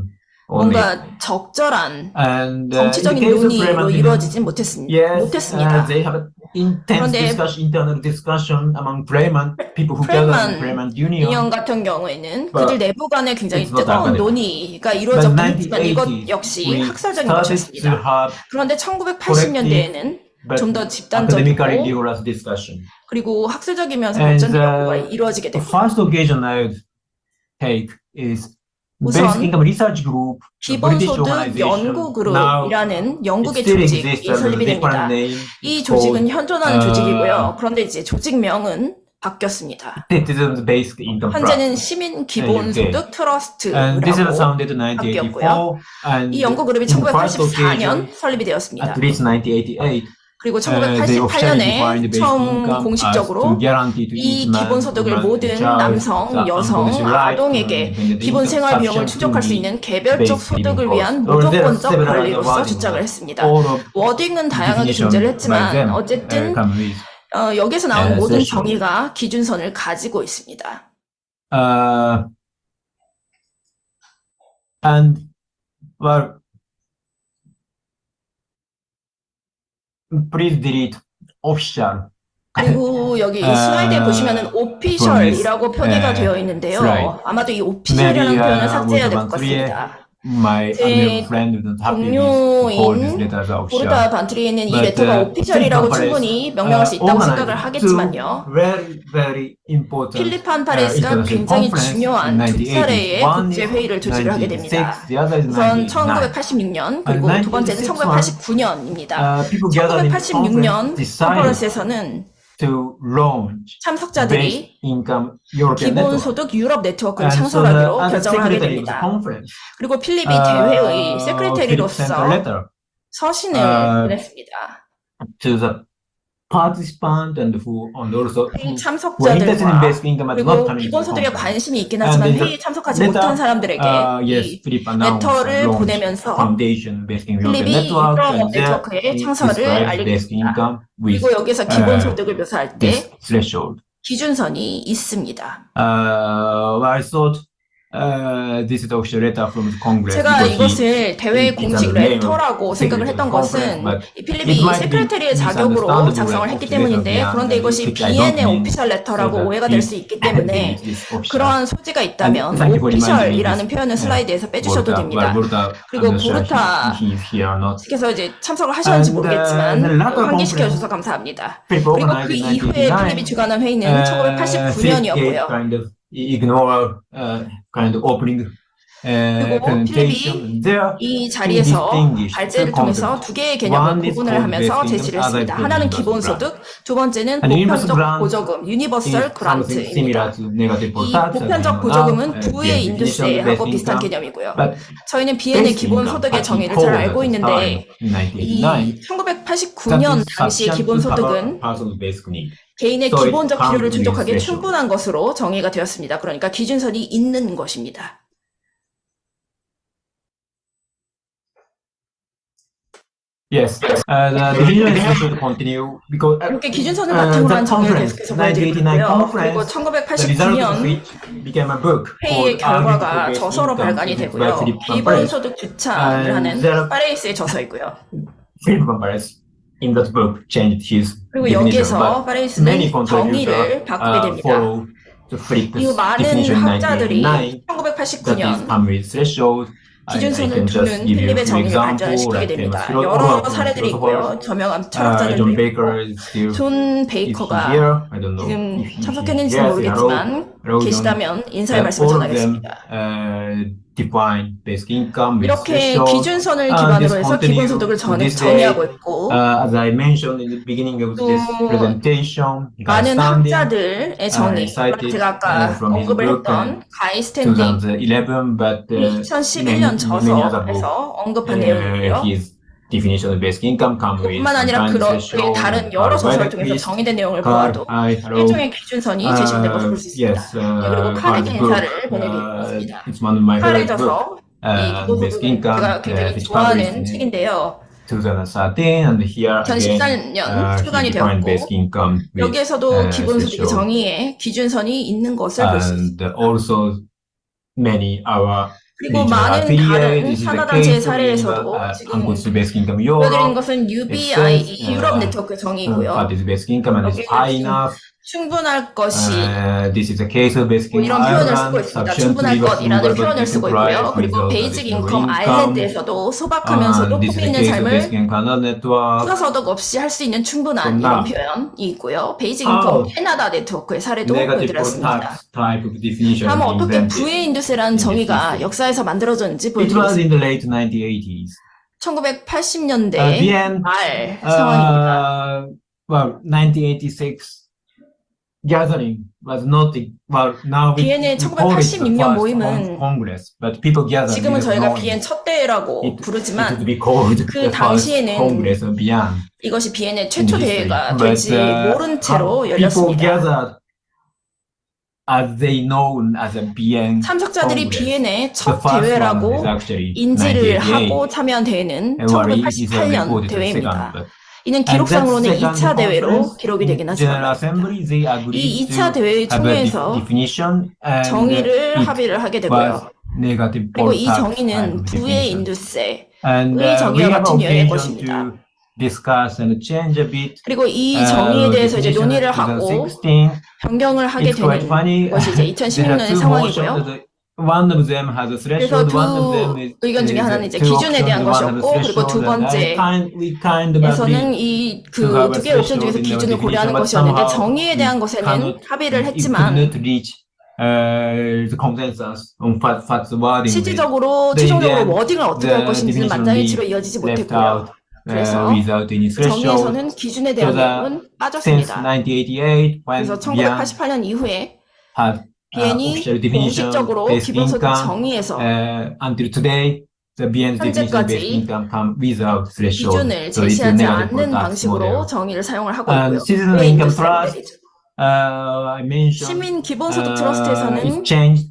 on it. 뭔가 적절한 And in the 정치적인 case of 논의로 Raymond 이루어지진 yes, 못했습니다. they have an intense 그런데 internal discussion among Bremen, people who gather in Bremen Bremen Union. 인형 같은 경우에는 But 그들 내부 간에 굉장히 it's not 뜨거운 academic. 논의가 But 이루어졌긴 했지만 1980s, 이것 역시 we 학설적인 started to 것이었습니다. have 그런데 1980년대에는 but 좀 더 academically 집단적이고 rigorous discussion. 그리고 학술적이면서 And 발전 연구가 이루어지게 the 됩니다. first occasion I would take is 우선 Basic Income Research Group, a British 기본소득 organization. 연구 Now 그룹이라는 it 영국의 still 조직이 exists under a 설립이 different 됩니다. name. 이 It's called 조직은 현존하는 조직이고요. 그런데 이제 조직명은 바뀌었습니다. Citizens Basic Income Trust. 현재는 시민 기본소득 And this was 트러스트라고 founded in 1984. And 이 연구 그룹이 in the first occasion, 1984년 설립이 되었습니다. at least 1988, 그리고 they officially defined the 1988년에 basic 처음 income as to 공식적으로 guarantee to 이 each man, 기본소득을 woman, 모든 child, 남성, the 여성, unconditional right to 아동에게 independent 기본 income 생활 비용을 sufficient 충족할 수 to 있는 meet 개별적 basic living 소득을 위한 costs. There are 무조건적 several other 권리로서 wordings. 주장을 했습니다. All of 워딩은 다양하게 definition 존재를 by 했지만 them, 어쨌든 come with 여기서 나온 모든 threshold. 정의가 기준선을 가지고 있습니다. and well, please delete official. 그리고 여기 아, 슬라이드에 보시면은 오피셜이라고 표기가 되어 있는데요. 슬라이드. 아마도 이 오피셜이라는 Maybe, 표현을 삭제해야 될 것 would want 같습니다. My 제 American friend wouldn't happy with all these 동료인 letters are 보르타 official. 반트리에는 이 But, 레터가 오피셜이라고 필리판 충분히 명명할 수 있다고 organized 생각을 two 하겠지만요. very, very important 필리판 파레스가 international 굉장히 conference 중요한 in 두 1980. 차례의 One 국제 is 회의를 주재를 하게 됩니다. 1996, the other is 우선 1989. 1986년 그리고 두 번째는 1989년입니다. People gathered in the 1986년 conference decided 컨퍼런스에서는 to launch 참석자들이 basic income European network. 기본소득 유럽 네트워크를 And so 창설하기로 as a 결정을 하게 secretary of the 됩니다. conference, 그리고 필립이 대회의 Philip sent a 세크레터리로서 letter 서신을 보냈습니다. to the participant and also 회의 who were interested in 참석자들과 basic income but not 그리고 coming to the 기본소득에 conference. 관심이 있긴 And 하지만 in the 회의에 참석하지 letter, 못한 사람들에게 yes, 이 Philip announced 레터를 launch 보내면서 foundation basic income European 필립이 network 유럽 and there 네트워크의 he 창설을 described 알리게 basic 됩니다. income with 그리고 여기서 기본소득을 묘사할 때 this threshold. 기준선이 있습니다. I thought this is the official letter from the Congress. 제가 because 이것을 대회 it's 공식 under the name of 레터라고 생각을 Secretary 했던 of the Conference, 것은 but 이 it 필립이 might be 세크레터리의 자격으로 misunderstandable 작성을 as 했기 official letter 때문인데 beyond 그런데 the 이것이 which I don't 비엔의 mean 오피셜 so 레터라고 that 오해가 될 수 있기 때문에 this official. 그러한 소지가 있다면 And thank you for reminding me 오피셜이라는 this. 표현을 슬라이드에서 빼주셔도 됩니다. Boruta, 그리고 I'm not sure 보르타 he's here or not. 께서 이제 참석을 하셨는지 And, 모르겠지만 the latter 환기시켜 conference, 주셔서 감사합니다. Philip 그리고 그 organized in 이후에 1989. 필립이 주관한 회의는 Philip gave 1989년이었고요. kind of ignore kind of opening 그리고 presentation. 필립이 There 이 자리에서 distinguished 발제를 two 통해서 concepts. 두 개의 개념을 One is 구분을 called 하면서 basic 제시를 income, 했습니다. other is 하나는 universal 기본소득, 두 번째는 And universal 보편적 grant 보조금, is 유니버설 something 그란트입니다. similar to negative 이 for tax. 보편적 보조금은 부의 인두세하고 비슷한 개념이고요. But 저희는 비엔의 basic 기본소득의 income, 정의를 as 잘 he 알고 called 있는데 at the time, 이 1989, 1989년 당시의 기본소득은 person's basic need. 개인의 So it 기본적 comes 필요를 with 충족하기에 threshold. 충분한 것으로 정의가 되었습니다. 그러니까 기준선이 있는 것입니다. Yes, the vision is should continue because 이렇게 기준선을 바탕으로 한 정의를 계속해서 보여드리고 있고요. 그리고 the result of 1989년 which became a book 회의의 called 결과가 Argument for 저서로 Basic 발간이 Income 되고요. by Philip Van Parijs. 기본소득 주창을 하는 there- 파레이스의 저서이고요. Philip Van Parijs in that book changed his 그리고 definition, 여기에서 but 파레이스는 many contributors 정의를 바꾸게 됩니다. follow the Philip's 이 많은 definition in 학자들이 1989 that is 1989년 come with threshold. 기준선을 I can just 두는 give you a 필립의 few 정의를 example, 발전시키게 like 됩니다. famous 여러 philosophers, 사례들이 있고요. 저명한 John 철학자들도 Baker 있고 is still 존 is he 베이커가 here? I don't know. 지금 If he 참석했는지는 is, 모르겠지만 hello, John. 계시다면 인사의 말씀을 All of them 전하겠습니다. define basic income with 이렇게 threshold. 기준선을 this 기반으로 해서 continue 기본소득을 to this day. 정의하고 있고 As I mentioned in the beginning of this 또 presentation, Guy 많은 Standing, 학자들의 정의, cited, 제가 아까 from his 언급을 book, 했던 가이 스탠딩 2011, but 2011년 many other books, 저서에서 언급한 내용이고요. his definition of basic income come with 뿐만 아니라 some 그런 threshold, 다른 여러 저서를 통해서 Quiz, 정의된 내용을 Carl, 보아도 hello. 일종의 기준선이 제시된 것을 볼 수 있습니다. Yes, 그리고 카네기 Carl's 인사를 book, 보내드리겠습니다. it's one of my 칼의 favorite books. 저서 이 기본소득은 제가 굉장히 좋아하는 책인데요. 2013 and here 2014년 again, 출간이 he defined 되었고 basic income with, 여기에서도 기본소득의 threshold. 정의에 기준선이 있는 것을 볼 수 있습니다. and also many our 그리고 regional 많은 affiliate, 다른 this is the 산하단체의 case of 사례에서도 지금 Unconstituted basic income 보여드리는 Europe, 것은 UBI 유럽 네트워크 정의이고요. what is basic income and is high enough. 충분할 것이 This is a case of basic 뭐 income 이런 표현을 쓰고 Ireland, 있습니다. sufficient to 충분할 live 것이라는 but 표현을 쓰고 있고요. deprived 그리고 without 베이직 additional 인컴 income. 아일랜드에서도 소박하면서도 This is 품위 the 있는 case of 삶을 basic income Canada network. 추가소득 없이 할 수 있는 충분한 그러나 이런 표현이 있고요. 베이직 how 인컴 캐나다 네트워크의 사례도 Negative for 보여드렸습니다. tax type of definition 다음은 is 어떻게 invented. 부의 인두세라는 정의가 역사에서 만들어졌는지 It was 보여드리겠습니다. in the late 1980s. 1980년대 Bien, 말 상황입니다. well, 1986 gathering was not well now we 비엔의 call it the 1986년 first 모임은 Congress, but people gathered. 지금은 didn't 저희가 know 비엔 첫 대회라고 it would 부르지만 be called 그 the first 당시에는 Congress of Bien. 이것이 비엔의 최초 대회가 But, 될지 모른 채로 people 열렸습니다. gathered as they known as a Bien 참석자들이 Congress. 비엔의 The 첫 first one is 대회라고 actually 인지를 1988. 하고 참여한 대회는 And what it is a 1988년 recorded second, 대회입니다. but 이는 And that 기록상으로는 second 2차 대회로 conference, 기록이 되긴 General 하지만 Assembly, they 이 agreed 2차 to 대회 have a 총회에서 definition and 정의를 it 합의를 하게 was 되고요. negative 그리고 poll 이 tax 정의는 type of 부의 definition. 인두세의 And 정의와 we have 같은 유형의 occasion 것입니다. to discuss and change a bit 그리고 이 정의에 대해서 이제 definition 논의를 of 하고 2016. 변경을 하게 It's quite 되는 funny. 것이 이제 There are 2016년의 two 상황이고요. motions. One of them has a 그래서 threshold. One of them 두 is 의견 중에 하나는 이제 two 기준에 대한 options. One has a 것이었고, 그리고 두 threshold. And we kind of 번째에서는 agree 이 to have 그 a 두 개의 옵션 threshold 중에서 in our 기준을 고려하는 definition, but 것이었는데 somehow 정의에 대한 we 것에는 합의를 could 했지만 not reach the consensus on what's the wording. 실질적으로 They 최종적으로 then 워딩을 어떻게 할 the 것인지는 definition 만장일치로 leave 이어지지 left 못했고요. out 그래서 without any threshold. 정의에서는 기준에 대한 So that 내용은 since 빠졌습니다. 1988, when 그래서 Bian 1988년 이후에 had 비엔이 official definition 공식적으로 basic 기본소득 income, 정의에서 until today, the Bien's definition of 현재까지 basic income come without threshold. 기준을 So it's a 제시하지 negative 않는 tax 방식으로 model. 정의를 사용을 하고 And 있고요. citizen 왜 income 인두스를 trust, 내리죠? I mentioned, 시민 기본소득 it's 트러스트에서는 changed.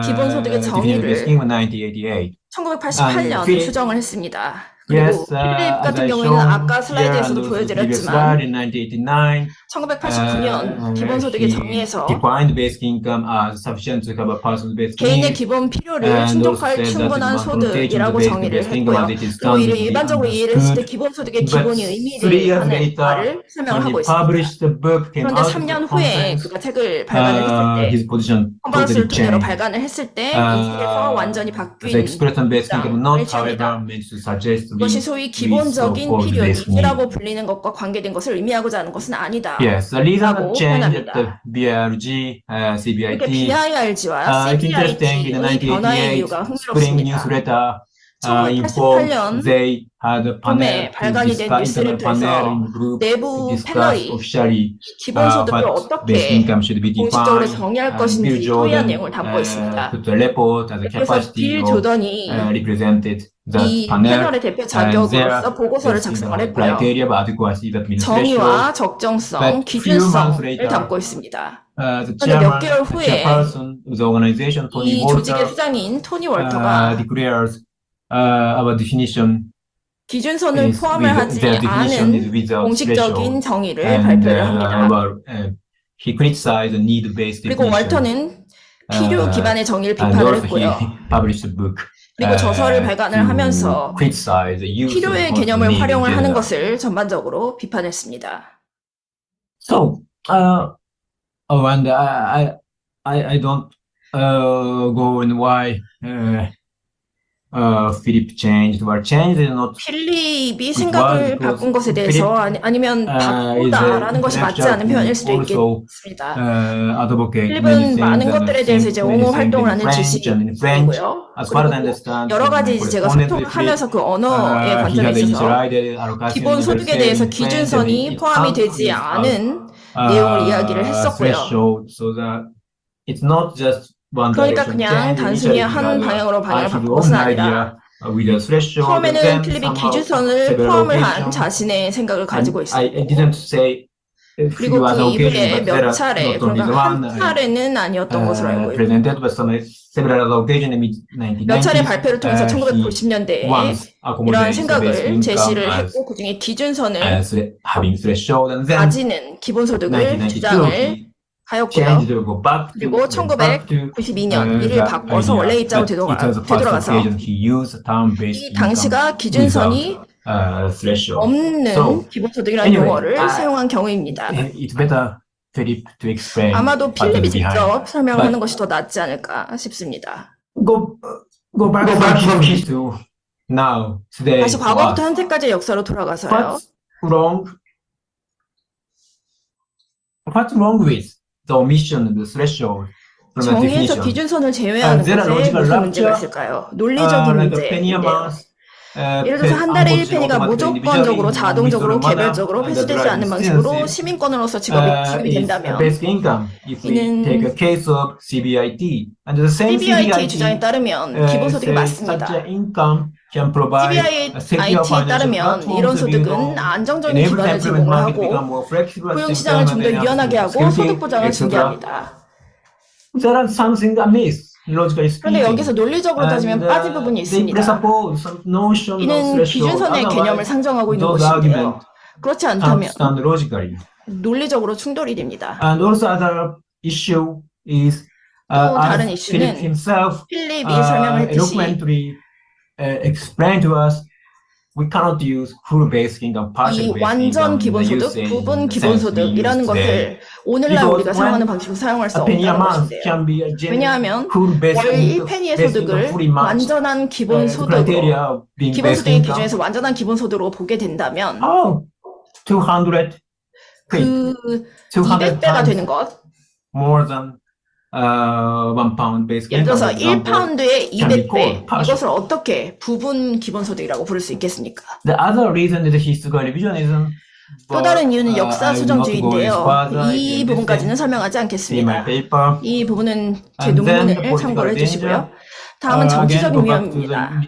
기본소득의 definition of 정의를 basic income in 1988. 1988년 Philip- 수정을 했습니다. 그리고 Yes, 필립 as 같은 I 경우에는 shown 아까 here 슬라이드에서도 and also previous 보여드렸지만 slide in 1989, 1989년 기본소득의 he 정의에서 defined basic income as sufficient to cover person's basic 개인의 needs. 기본 필요를 And also 충족할 said that 충분한 the 소득이라고 basic 정의를 income 했고요. as it is 그리고 이를 currently 일반적으로 이해를 했을 때 understood. 기본소득의 But 기본이 3 의미를 years 하는 later, 바를 설명을 when he 하고 있습니다. published the book, came 그런데 out of 3년 the 후에 conference, 그가 책을 발간을 했을 때 his position 컨퍼런스를 totally 토대로 changed. 발간을 했을 때 이 책에서 완전히 The 바뀐 expression basic income 입장을 not, 취합니다. however, meant to suggest 그것이 with 소위 기본적인 so-called 필요, basic need. 니즈라고 불리는 것과 관계된 것을 의미하고자 하는 것은 아니다. Yes, the reason 라고 that changed 표현합니다. the BRG, 이렇게 CBIT, BIRG와 it's interesting in the CBIT의 변화의 1988 이유가 spring 흥미롭습니다. newsletter, 1988년 informed they had a panel 봄에 발간이 된 to discuss internal panel 뉴스레터에서 in group to 내부 discuss 패널이 officially 기본소득을 what 어떻게 basic income should be 공식적으로 defined. 정의할 Bill 것인지 토의한 Jordan 내용을 담고 있습니다. put the report as a 그래서 capacity 빌 of 조던이 represented 이 that panel. 패널의 대표 And 자격으로서 there 보고서를 is 작성을 the 했고요. criteria of adequacy that means threshold. 정의와 적정성, But few months 기준성을 later, 담고 있습니다. The 그런데 몇 개월 후에 chairperson of the organization, Tony 이 조직의 Walter, 수장인 토니 월터가 declares our definition 기준선을 is 포함을 하지 their definition is 않은 without 공식적인 threshold. 정의를 And 발표를 합니다. he criticized the need-based 그리고 definition. 월터는 필요 기반의 정의를 And 비판을 also 했고요. he published a book 그리고 저서를 발간을 to 하면서 criticize the use 필요의 of 개념을 need in 활용을 하는 general. 것을 전반적으로 비판했습니다. So, and I don't go in why Philip changed or changed is not 필립이 생각을 because 바꾼 것에 Philip, 대해서 아니면 바꾸다라는 것이 맞지 않은 표현일 수도 also 있겠습니다. advocate many 필립은 things 많은 and 것들에 대해서 이제 many 옹호 things 활동을 in 하는 French and in French. 지식이고요. As far as I 그리고 understand, 여러 가지 이제 제가 소통을 하면서 그 언어의 he 관점에 had 있어서 initiated 기본 소득에 대해서 기준선이 포함이 되지 않은 내용을 이야기를 했었고요. So that it's not just one 그러니까 direction 그냥 change, 단순히 initially 한 rather 방향으로 방향을 I had 바꾼 것은 own 아니라 idea with a threshold, 처음에는 then 필립이 somehow 기준선을 several 포함을 한 occasions, 자신의 생각을 가지고 and I 있었고 didn't say 그리고 그 이후에 but there 몇 are 차례 not only 그러니까 한 one 차례는 아니었던 것으로 알고 있고 presented but several other occasions in the 몇 차례 1990s. 발표를 통해서 1990년대에 once 이러한 accommodates the basic 생각을 income 제시를 as 했고 그중에 기준선을 having threshold, and then 가지는 기본소득을 1992 주장을 he 하였고요. changed to go back to 그리고 back to 1992년 이를 that 바꿔서 idea. 원래 입장으로 But it was the first 되돌아가서 occasion he used term-based 이 income 당시가 기준선이 without, threshold. 없는 So, 기본소득이라는 anyway, 용어를 사용한 경우입니다. It's better Philip to explain 아마도 what is 필립이 behind. 직접 설명을 But- 하는 것이 더 낫지 않을까 싶습니다. Go back from his to now today. 다시 과거부터 what? 현재까지의 역사로 돌아가서요. What's wrong? What's wrong with the omission of the threshold from the 정의에서 definition? 기준선을 제외하는 there a 것에 logical 무슨 문제가 rupture? 있을까요? 논리적인 like a penny 문제인데요. amounts, 예를 들어서 한 달에 1페니가 무조건적으로 자동적으로 개별적으로 회수되지 않는 방식으로 시민권으로서 지급이 된다면 basic income. If we 이는 take a case of CBIT, and the same CBIT 주장에 따르면 기본소득이 says 맞습니다. such an income can provide a secure CBIT에 financial 따르면 platform 이런 to build 소득은 on, 안정적인 enable 기반을 employment 제공을 market become 하고 more flexible, 고용시장을 좀 더 유연하게 하고 소득 보장을 증대합니다. There are something amiss, logically 그런데 speaking. 여기서 논리적으로 따지면 빠진 부분이 they 있습니다. presuppose some notion of 이는 threshold. 기준선의 개념을 Otherwise, 상정하고 있는 those 것인데요. arguments 그렇지 can't 않다면 stand logically. 논리적으로 충돌이 됩니다. And also other issue is 또 다른 as Philip 이슈는 himself 필립이 설명했듯이 eloquently explained to us, we cannot use full basic income, 이 partial basic 완전 income 기본소득, usage 부분 in the sense we 기본소득이라는 use today. 것을 오늘날 Because 우리가 사용하는 when 방식으로 사용할 수 a penny a 없다는 month 것인데요. can be a genuine 왜냐하면 full 월 basic income, 1페니의 basic income 소득을 fully matched 완전한 the 기본소득으로 criteria of being basic 기본소득의 income. 기준에서 완전한 기본소득으로 보게 된다면 Oh, 200 quid, 그 200 200배가 times 되는 것, more than £1 basic 예를 income. 들어서 For example, 1파운드에 can be 200배, called partial. 이것을 어떻게 부분 기본소득이라고 부를 수 있겠습니까? The other reason is historical revisionism. 또 다른 이유는 I 역사 will not go this 수정주의인데요. further 이 in this 부분까지는 thing. 설명하지 See my 않겠습니다. paper. 이 부분은 제 And then the 논문을 political 참고를 해주시고요. danger. 다음은 Again, 정치적인 go back to the 위험입니다.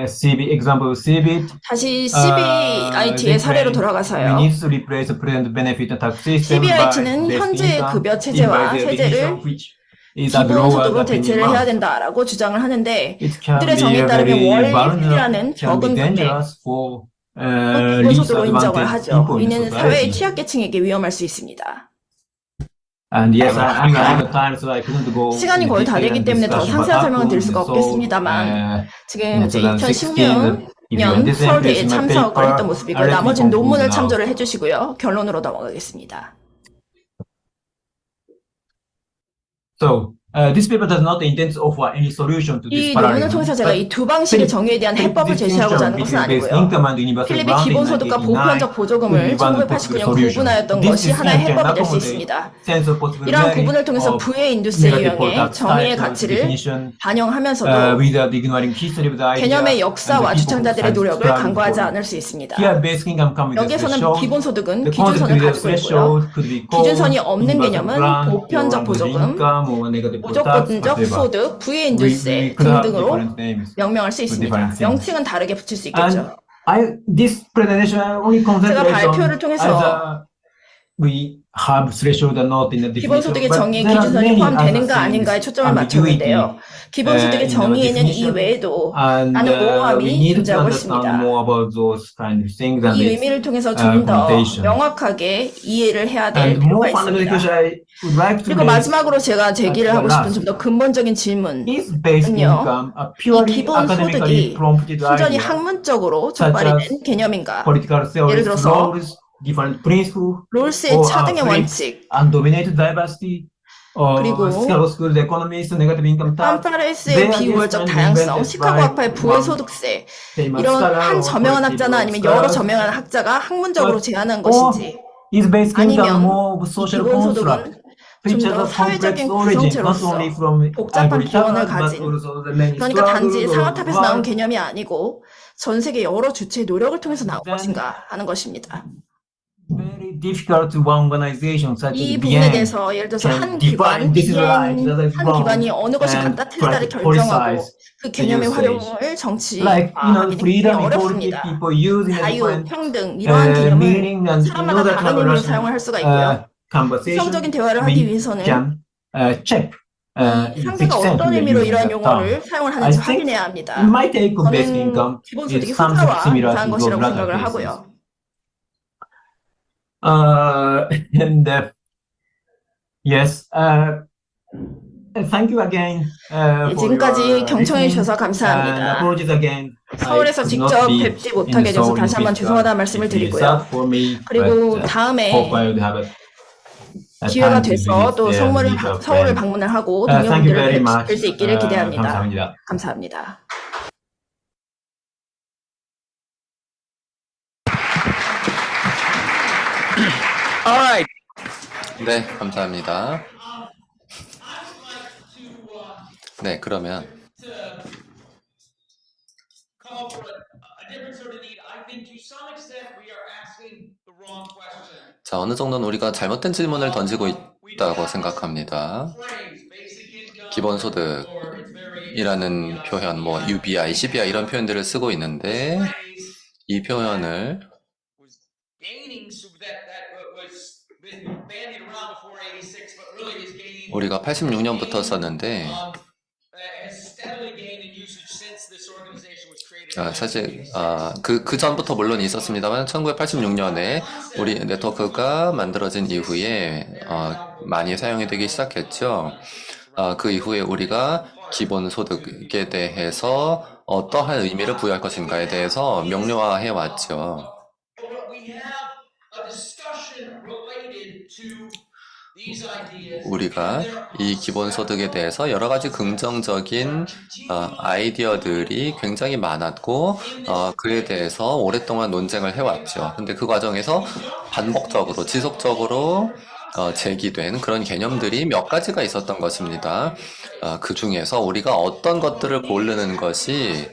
CB example of CBIT. 다시 CBIT의 사례로 We 돌아가서요. need to replace the present benefit and tax system by CBIT는 basic 현재 income, 급여 체제와 by the 세제를 definition which is as low as 기본소득으로 a penny a 대체를 해야 month. 된다라고 주장을 하는데 It can 그들의 be 정의에 따르면 very 월 vulnerable, 1이라는 can be 적은 금액, dangerous for 기본소득으로 least 인정을 advantaged 하죠. people in 이는 사회의 society. 취약계층에게 위험할 수 있습니다. And yes, I'm running the time, so I couldn't go. 시간이 in 거의 다 detail 되기 and 때문에 더 discussion what 상세한 설명은 드릴 happened. 수가 So, 없겠습니다만 지금 이제 2016, if you 2016년 understand 서울대에 this in my 참석을 paper, 했던 모습이고 let me 나머지는 conclude 논문을 now. 참조를 해주시고요. 결론으로 넘어가겠습니다. So, this paper does not intend to offer any solution to this 이 논문을 paradigm. 통해서 제가 이 두 방식의 정의에 대한 해법을 제시하고자 하는 것은 아니고요. 필립이 기본소득과 보편적 보조금을 1989년 구분하였던 것이 하나의 해법이 될 수 있습니다. 이러한 구분을 통해서 부의 인두스의 유형의 정의의 가치를 반영하면서도 개념의 역사와 주창자들의 노력을 간과하지 않을 수 있습니다. 여기에서는 기본소득은 기준선을 가지고 있고요. 기준선이 없는 개념은 보편적 보조금, 무조건적 소득, 부의 인두세 등등으로 명명할 수 있습니다. 명칭은 다르게 붙일 수 있겠죠. 제가 발표를 통해서 기본소득의 정의에 기준선이 포함되는가 아닌가에 초점을 맞췄는데요. 기본소득의 정의에는 이 외에도 많은 모호함이 존재하고 있습니다. 이 의미를 통해서 좀 더 명확하게 이해를 해야 될 필요가 있습니다. 그리고 마지막으로 제가 제기를 하고 싶은 좀 더 근본적인 질문은요. 이 기본소득이 순전히 학문적으로 적발이 된 개념인가? 예를 들어서 롤스의 차등의 원칙, 그리고 팜파레스의 비우월적 다양성, 시카고 학파의 부의 소득세, 이런 한 저명한 학자나 아니면 여러 저명한 학자가 학문적으로 제안한 것인지, 아니면 이 기본소득은 좀 더 사회적인 구성체로서 복잡한 기원을 가진, 그러니까 단지 상하탑에서 나온 개념이 아니고 전 세계 여러 주체의 노력을 통해서 나온 것인가 하는 것입니다. 이 부분에 대해서 예를 들어서 한 기관이 어느 것이 맞다 틀리다를 결정하고 그 개념의 활용을 정치화하기는 굉장히 어렵습니다. 자유, 평등 이러한 개념을 사람마다 다른 의미로 사용을 할 수가 있고요. 이성적인 대화를 하기 위해서는 상대가 어떤 의미로 이러한 용어를 사용을 하는지 확인해야 합니다. 저는 기본소득이 후자와 유사한 것이라고 생각을 하고요. Yes, thank you again. 지금까지 경청해 주셔서 감사합니다. 서울에서 직접 뵙지 못하게 돼서 다시 한번 죄송하다는 말씀을 드리고요. 그리고 다음에 기회가 돼서 또 서울을 방문을 하고 동료분들을 뵐 수 있기를 기대합니다. 감사합니다. All right. 네, 감사합니다. 네, 그러면 자, 어느 정도는 우리가 잘못된 질문을 던지고 있다고 생각합니다. 기본소득이라는 표현, 뭐 UBI, CBI 이런 표현들을 쓰고 있는데 이 표현을 우리가 86년부터 썼는데 사실 그 전부터 물론 있었습니다만 1986년에 우리 네트워크가 만들어진 이후에 많이 사용이 되기 시작했죠. 그 이후에 우리가 기본소득에 대해서 어떠한 의미를 부여할 것인가에 대해서 명료화해 왔죠. 우리가 이 기본소득에 대해서 여러 가지 긍정적인 아이디어들이 굉장히 많았고 그에 대해서 오랫동안 논쟁을 해왔죠. 근데 그 과정에서 반복적으로 지속적으로 제기된 그런 개념들이 몇 가지가 있었던 것입니다. 그 중에서 우리가 어떤 것들을 고르는 것이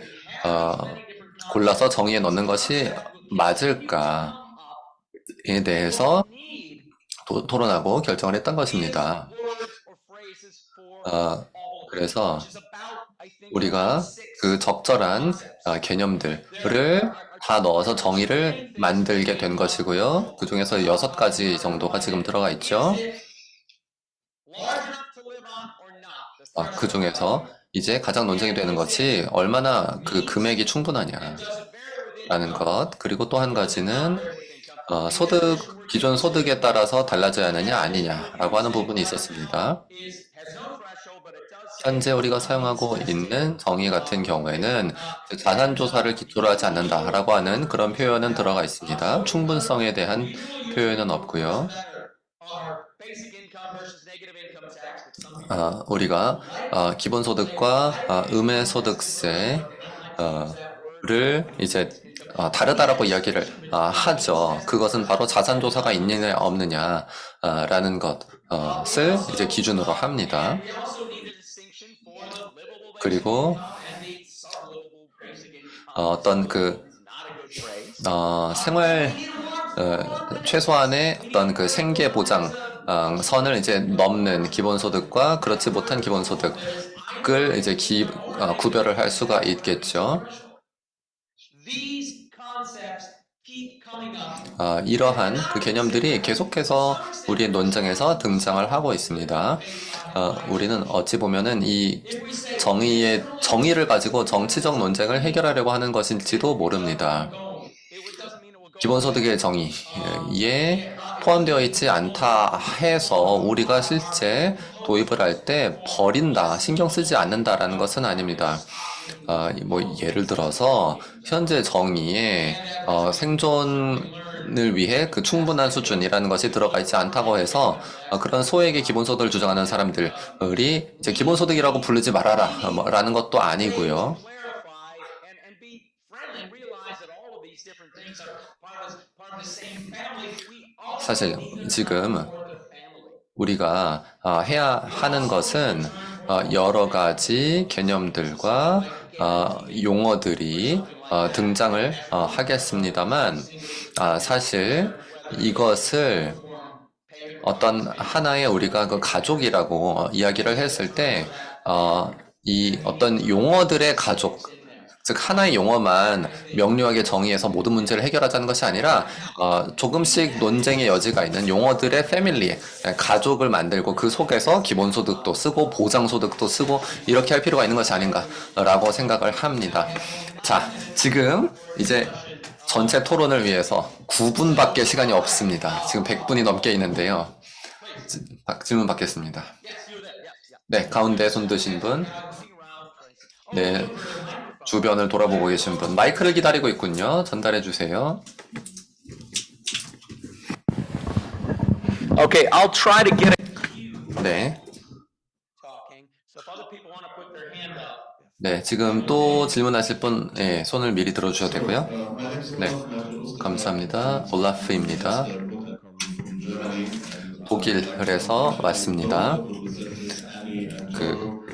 골라서 정의에 넣는 것이 맞을까에 대해서 토론하고 결정을 했던 것입니다. 그래서 우리가 그 적절한 개념들을 다 넣어서 정의를 만들게 된 것이고요. 그 중에서 6가지 정도가 지금 들어가 있죠. 그 중에서 이제 가장 논쟁이 되는 것이 얼마나 그 금액이 충분하냐라는 것, 그리고 또 한 가지는 기존 소득에 따라서 달라져야 하느냐 아니냐라고 하는 부분이 있었습니다. 현재 우리가 사용하고 있는 정의 같은 경우에는 자산조사를 기초로 하지 않는다라고 하는 그런 표현은 들어가 있습니다. 충분성에 대한 표현은 없고요. 우리가 기본소득과 음해소득세를 이제 다르다라고 이야기를 하죠. 그것은 바로 자산조사가 있느냐 없느냐라는 것을 이제 기준으로 합니다. 그리고 어떤 생활 최소한의 어떤 그 생계 보장 선을 이제 넘는 기본소득과 그렇지 못한 기본소득을 이제 구별을 할 수가 있겠죠. 이러한 그 개념들이 계속해서 우리의 논쟁에서 등장을 하고 있습니다. 우리는 어찌 보면은 이 정의를 가지고 정치적 논쟁을 해결하려고 하는 것일지도 모릅니다. 기본소득의 정의에 포함되어 있지 않다 해서 우리가 실제 도입을 할 때 버린다, 신경 쓰지 않는다라는 것은 아닙니다. 예를 들어서 현재 정의에 생존을 위해 그 충분한 수준이라는 것이 들어가 있지 않다고 해서 그런 소액의 기본소득을 주장하는 사람들이 이제 기본소득이라고 부르지 말아라 라는 것도 아니고요. 사실 지금 우리가 해야 하는 것은 여러 가지 개념들과 용어들이 등장을 하겠습니다만 사실 이것을 어떤 하나의 우리가 그 가족이라고 이야기를 했을 때 이 어떤 용어들의 가족, 즉 하나의 용어만 명료하게 정의해서 모든 문제를 해결하자는 것이 아니라 조금씩 논쟁의 여지가 있는 용어들의 패밀리, 가족을 만들고 그 속에서 기본소득도 쓰고 보장소득도 쓰고 이렇게 할 필요가 있는 것이 아닌가라고 생각을 합니다. 자, 지금 이제 전체 토론을 위해서 9분밖에 시간이 없습니다. 지금 100분이 넘게 있는데요. 질문 받겠습니다. 네, 가운데 손 드신 분. 네, 주변을 돌아보고 계신 분. 마이크를 기다리고 있군요. 전달해 주세요. Okay, I'll try to get it. 네. 네, 지금 또 질문하실 분, 네, 손을 미리 들어주셔도 되고요. 네, 감사합니다. 올라프입니다. 독일에서 왔습니다. 그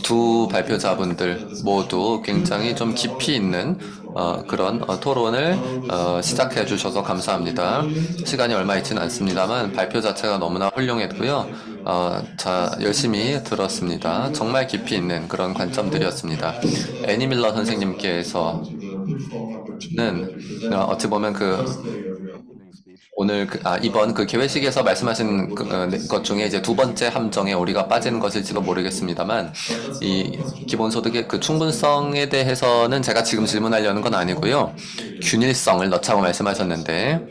두 발표자분들 모두 굉장히 좀 깊이 있는 그런 토론을 시작해 주셔서 감사합니다. 시간이 얼마 있지는 않습니다만 발표 자체가 너무나 훌륭했고요. 열심히 들었습니다. 정말 깊이 있는 그런 관점들이었습니다. 애니 밀러 선생님께서는 어찌 보면 오늘 이번 그 개회식에서 말씀하신 것 중에 이제 두 번째 함정에 우리가 빠지는 것일지도 모르겠습니다만, 이 기본소득의 그 충분성에 대해서는 제가 지금 질문하려는 건 아니고요. 균일성을 넣자고 말씀하셨는데,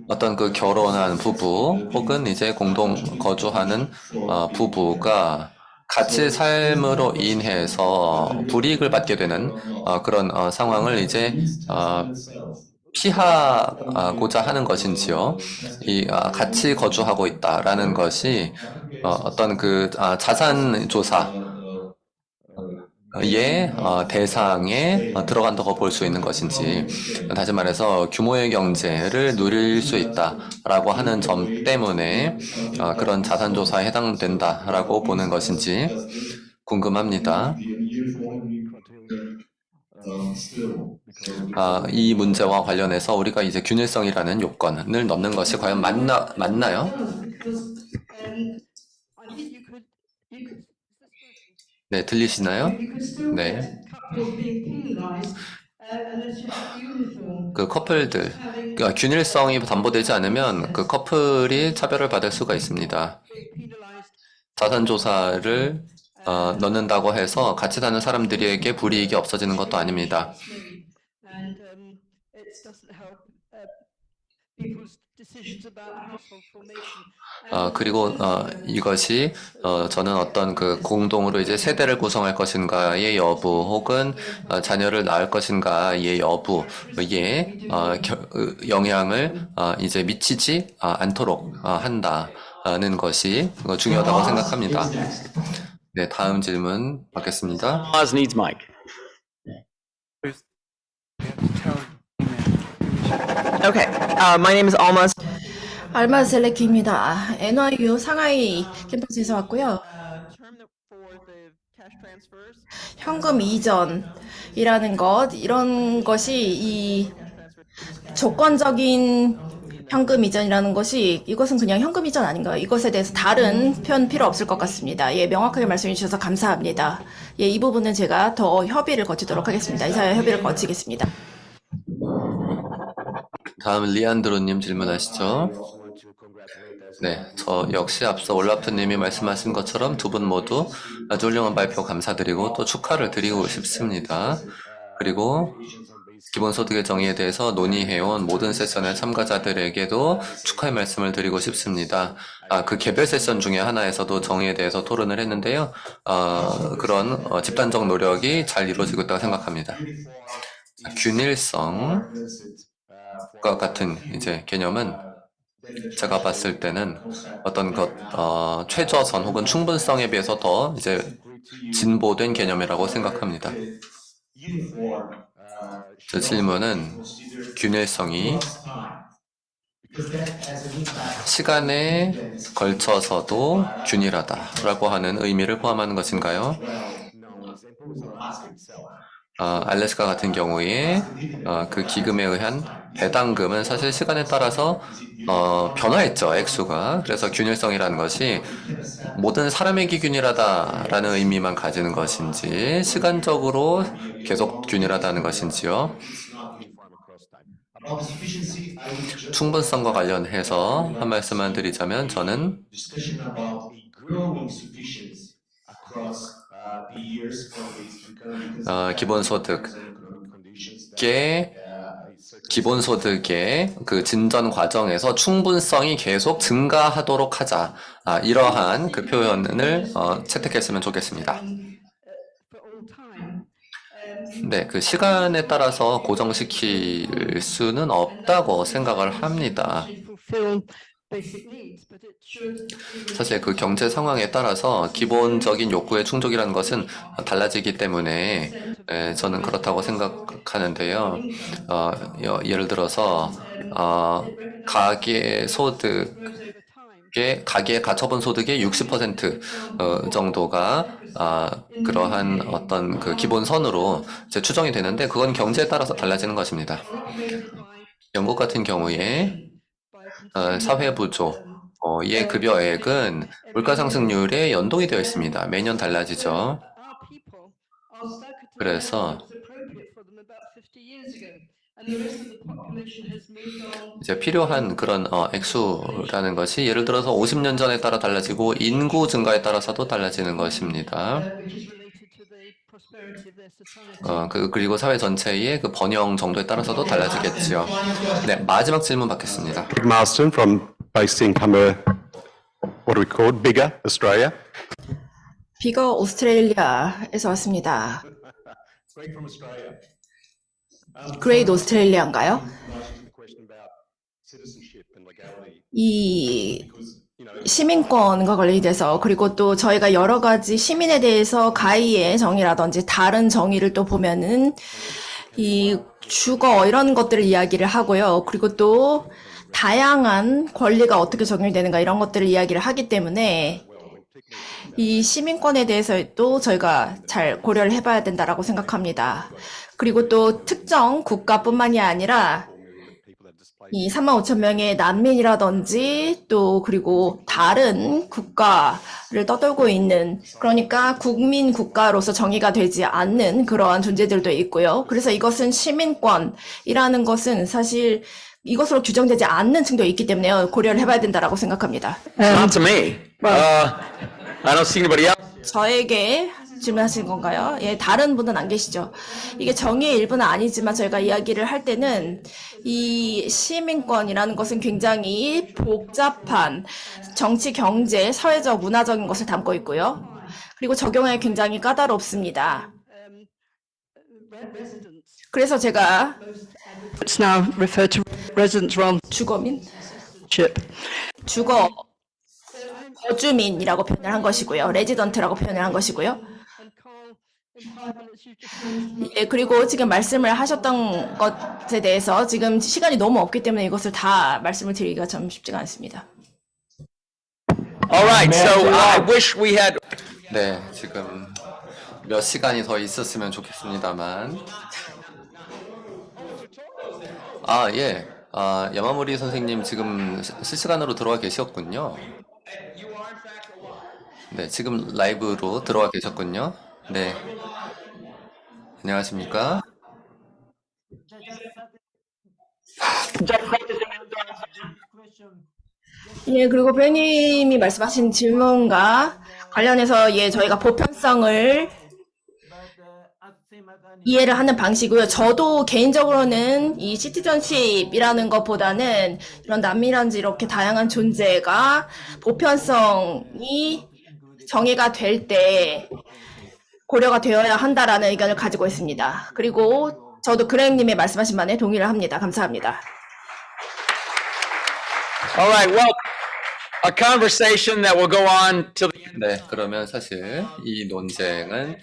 어떤 그 결혼한 부부 혹은 이제 공동 거주하는 부부가 같이 삶으로 인해서 불이익을 받게 되는 그런 상황을 이제 피하고자 하는 것인지요. 같이 거주하고 있다라는 것이 어떤 그 자산 조사 의 대상에 들어간다고 볼 수 있는 것인지, 다시 말해서 규모의 경제를 누릴 수 있다라고 하는 점 때문에 그런 자산조사에 해당된다라고 보는 것인지 궁금합니다. 이 문제와 관련해서 우리가 이제 균일성이라는 요건을 넣는 것이 과연 맞나요? 네, 들리시나요? 네. 그 커플들, 그러니까 균일성이 담보되지 않으면 그 커플이 차별을 받을 수가 있습니다. 자산조사를 넣는다고 해서 같이 사는 사람들에게 불이익이 없어지는 것도 아닙니다. 그리고 이것이 저는 어떤 그 공동으로 이제 세대를 구성할 것인가의 여부 혹은 자녀를 낳을 것인가의 여부에 영향을 이제 미치지 않도록 한다는 것이 중요하다고 생각합니다. 네, 다음 질문 받겠습니다. Almaz needs mic. Okay, my name is Almaz. 알마즈 셀레키입니다. NYU 상하이 캠퍼스에서 왔고요. 현금 이전이라는 것, 이런 것이 이 조건적인 현금 이전이라는 것이 이것은 그냥 현금 이전 아닌가요? 이것에 대해서 다른 표현 필요 없을 것 같습니다. 예, 명확하게 말씀해 주셔서 감사합니다. 예, 이 부분은 제가 더 협의를 거치도록 하겠습니다. 이사회 협의를 거치겠습니다. 다음 리안드로님 질문하시죠. 네, 저 역시 앞서 올라프님이 말씀하신 것처럼 두 분 모두 아주 훌륭한 발표 감사드리고 또 축하를 드리고 싶습니다. 그리고 기본소득의 정의에 대해서 논의해온 모든 세션의 참가자들에게도 축하의 말씀을 드리고 싶습니다. 그 개별 세션 중에 하나에서도 정의에 대해서 토론을 했는데요. 그런 집단적 노력이 잘 이루어지고 있다고 생각합니다. 균일성과 같은 이제 개념은 제가 봤을 때는 어떤 최저선 혹은 충분성에 비해서 더 이제 진보된 개념이라고 생각합니다. 제 질문은 균일성이 시간에 걸쳐서도 균일하다라고 하는 의미를 포함하는 것인가요? 알래스카 같은 경우에 그 기금에 의한 배당금은 사실 시간에 따라서 변화했죠, 액수가. 그래서 균일성이라는 것이 모든 사람에게 균일하다라는 의미만 가지는 것인지 시간적으로 계속 균일하다는 것인지요. 충분성과 관련해서 한 말씀만 드리자면 저는 기본소득의 그 진전 과정에서 충분성이 계속 증가하도록 하자. 이러한 그 표현을 채택했으면 좋겠습니다. 네, 그 시간에 따라서 고정시킬 수는 없다고 생각을 합니다. 사실 그 경제 상황에 따라서 기본적인 욕구의 충족이라는 것은 달라지기 때문에 저는 그렇다고 생각하는데요. 예를 들어서 가계 가처분 소득의 60% 정도가 그러한 어떤 그 기본선으로 이제 추정이 되는데 그건 경제에 따라서 달라지는 것입니다. 영국 같은 경우에 사회부조의 급여액은 물가상승률에 연동이 되어 있습니다. 매년 달라지죠. 그래서 them about 50 years ago. And the rest of the population has moved on. 이제 필요한 그런 액수라는 것이 예를 들어서 50년 전에 따라 달라지고 인구 증가에 따라서도 달라지는 것입니다. Which is related to the prosperity of their society. 그리고 사회 전체의 그 번영 정도에 따라서도 달라지겠죠. 네, 마지막 질문 받겠습니다. Greg Marston from based in Camberra, what are we called? Bigger, Australia. 비거 오스트레일리아에서 왔습니다. Greg from Australia. 그레이트 오스트레일리아인가요? The question about citizenship and legality. 이 시민권과 관련돼서 그리고 또 저희가 여러 가지 시민에 대해서 가해의 정의라든지 다른 정의를 또 보면은 이 주거 이런 것들을 이야기를 하고요. 그리고 또 다양한 권리가 어떻게 적용되는가 이런 것들을 이야기를 하기 때문에 이 시민권에 대해서도 저희가 잘 고려를 해봐야 된다라고 생각합니다. 그리고 또 특정 국가뿐만이 아니라 이 35,000명의 난민이라든지 또 그리고 다른 국가를 떠돌고 있는 그러니까 국민 국가로서 정의가 되지 않는 그러한 존재들도 있고요. 그래서 이것은 시민권이라는 것은 사실 이것으로 규정되지 않는 층도 있기 때문에 고려를 해봐야 된다라고 생각합니다. Not to me. I don't see anybody else. 저에게 질문하신 건가요? 예, 다른 분은 안 계시죠. 이게 정의의 일부는 아니지만 저희가 이야기를 할 때는 이 시민권이라는 것은 굉장히 복잡한 정치, 경제, 사회적, 문화적인 것을 담고 있고요. 그리고 적용하기 굉장히 까다롭습니다. Residents. 그래서 제가 It's now referred to residents rather 주거민, than ship. 주거, 거주민이라고 표현을 한 것이고요. 레지던트라고 표현을 한 것이고요. And Carl, in 5 minutes, you just mentioned 예, 그리고 지금 말씀을 하셨던 것에 대해서 지금 시간이 너무 없기 때문에 이것을 다 말씀을 드리기가 참 쉽지가 않습니다. All right, so I wish we had. 네, 지금 몇 시간이 더 있었으면 좋겠습니다만. 예. 야마모리 선생님 지금 실시간으로 들어와 계셨군요. 네, 지금 라이브로 들어와 계셨군요. 네. 안녕하십니까? 예, 그리고 배우님이 말씀하신 질문과 관련해서 예, 저희가 보편성을 이해를 하는 방식이고요. 저도 개인적으로는 이 시티즌십이라는 것보다는 이런 난민이라든지 이렇게 다양한 존재가 보편성이 정의가 될 때 고려가 되어야 한다라는 의견을 가지고 있습니다. 그리고 저도 그렉님의 말씀하신 바에 동의를 합니다. 감사합니다. All right, well, a conversation that will go on till the end. 네, 그러면 사실 이 논쟁은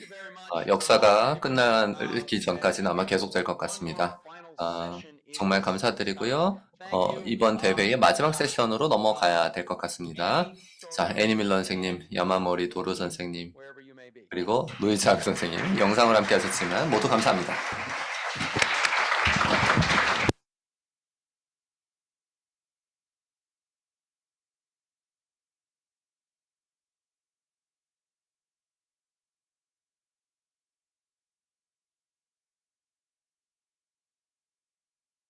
역사가 끝나기 전까지는 아마 계속될 것 같습니다. 정말 감사드리고요. 이번 대회의 마지막 세션으로 넘어가야 될 것 같습니다. 자, 애니 밀러 선생님, 야마모리 도루 선생님, 그리고 노이자크 선생님, 영상으로 함께 하셨지만 모두 감사합니다.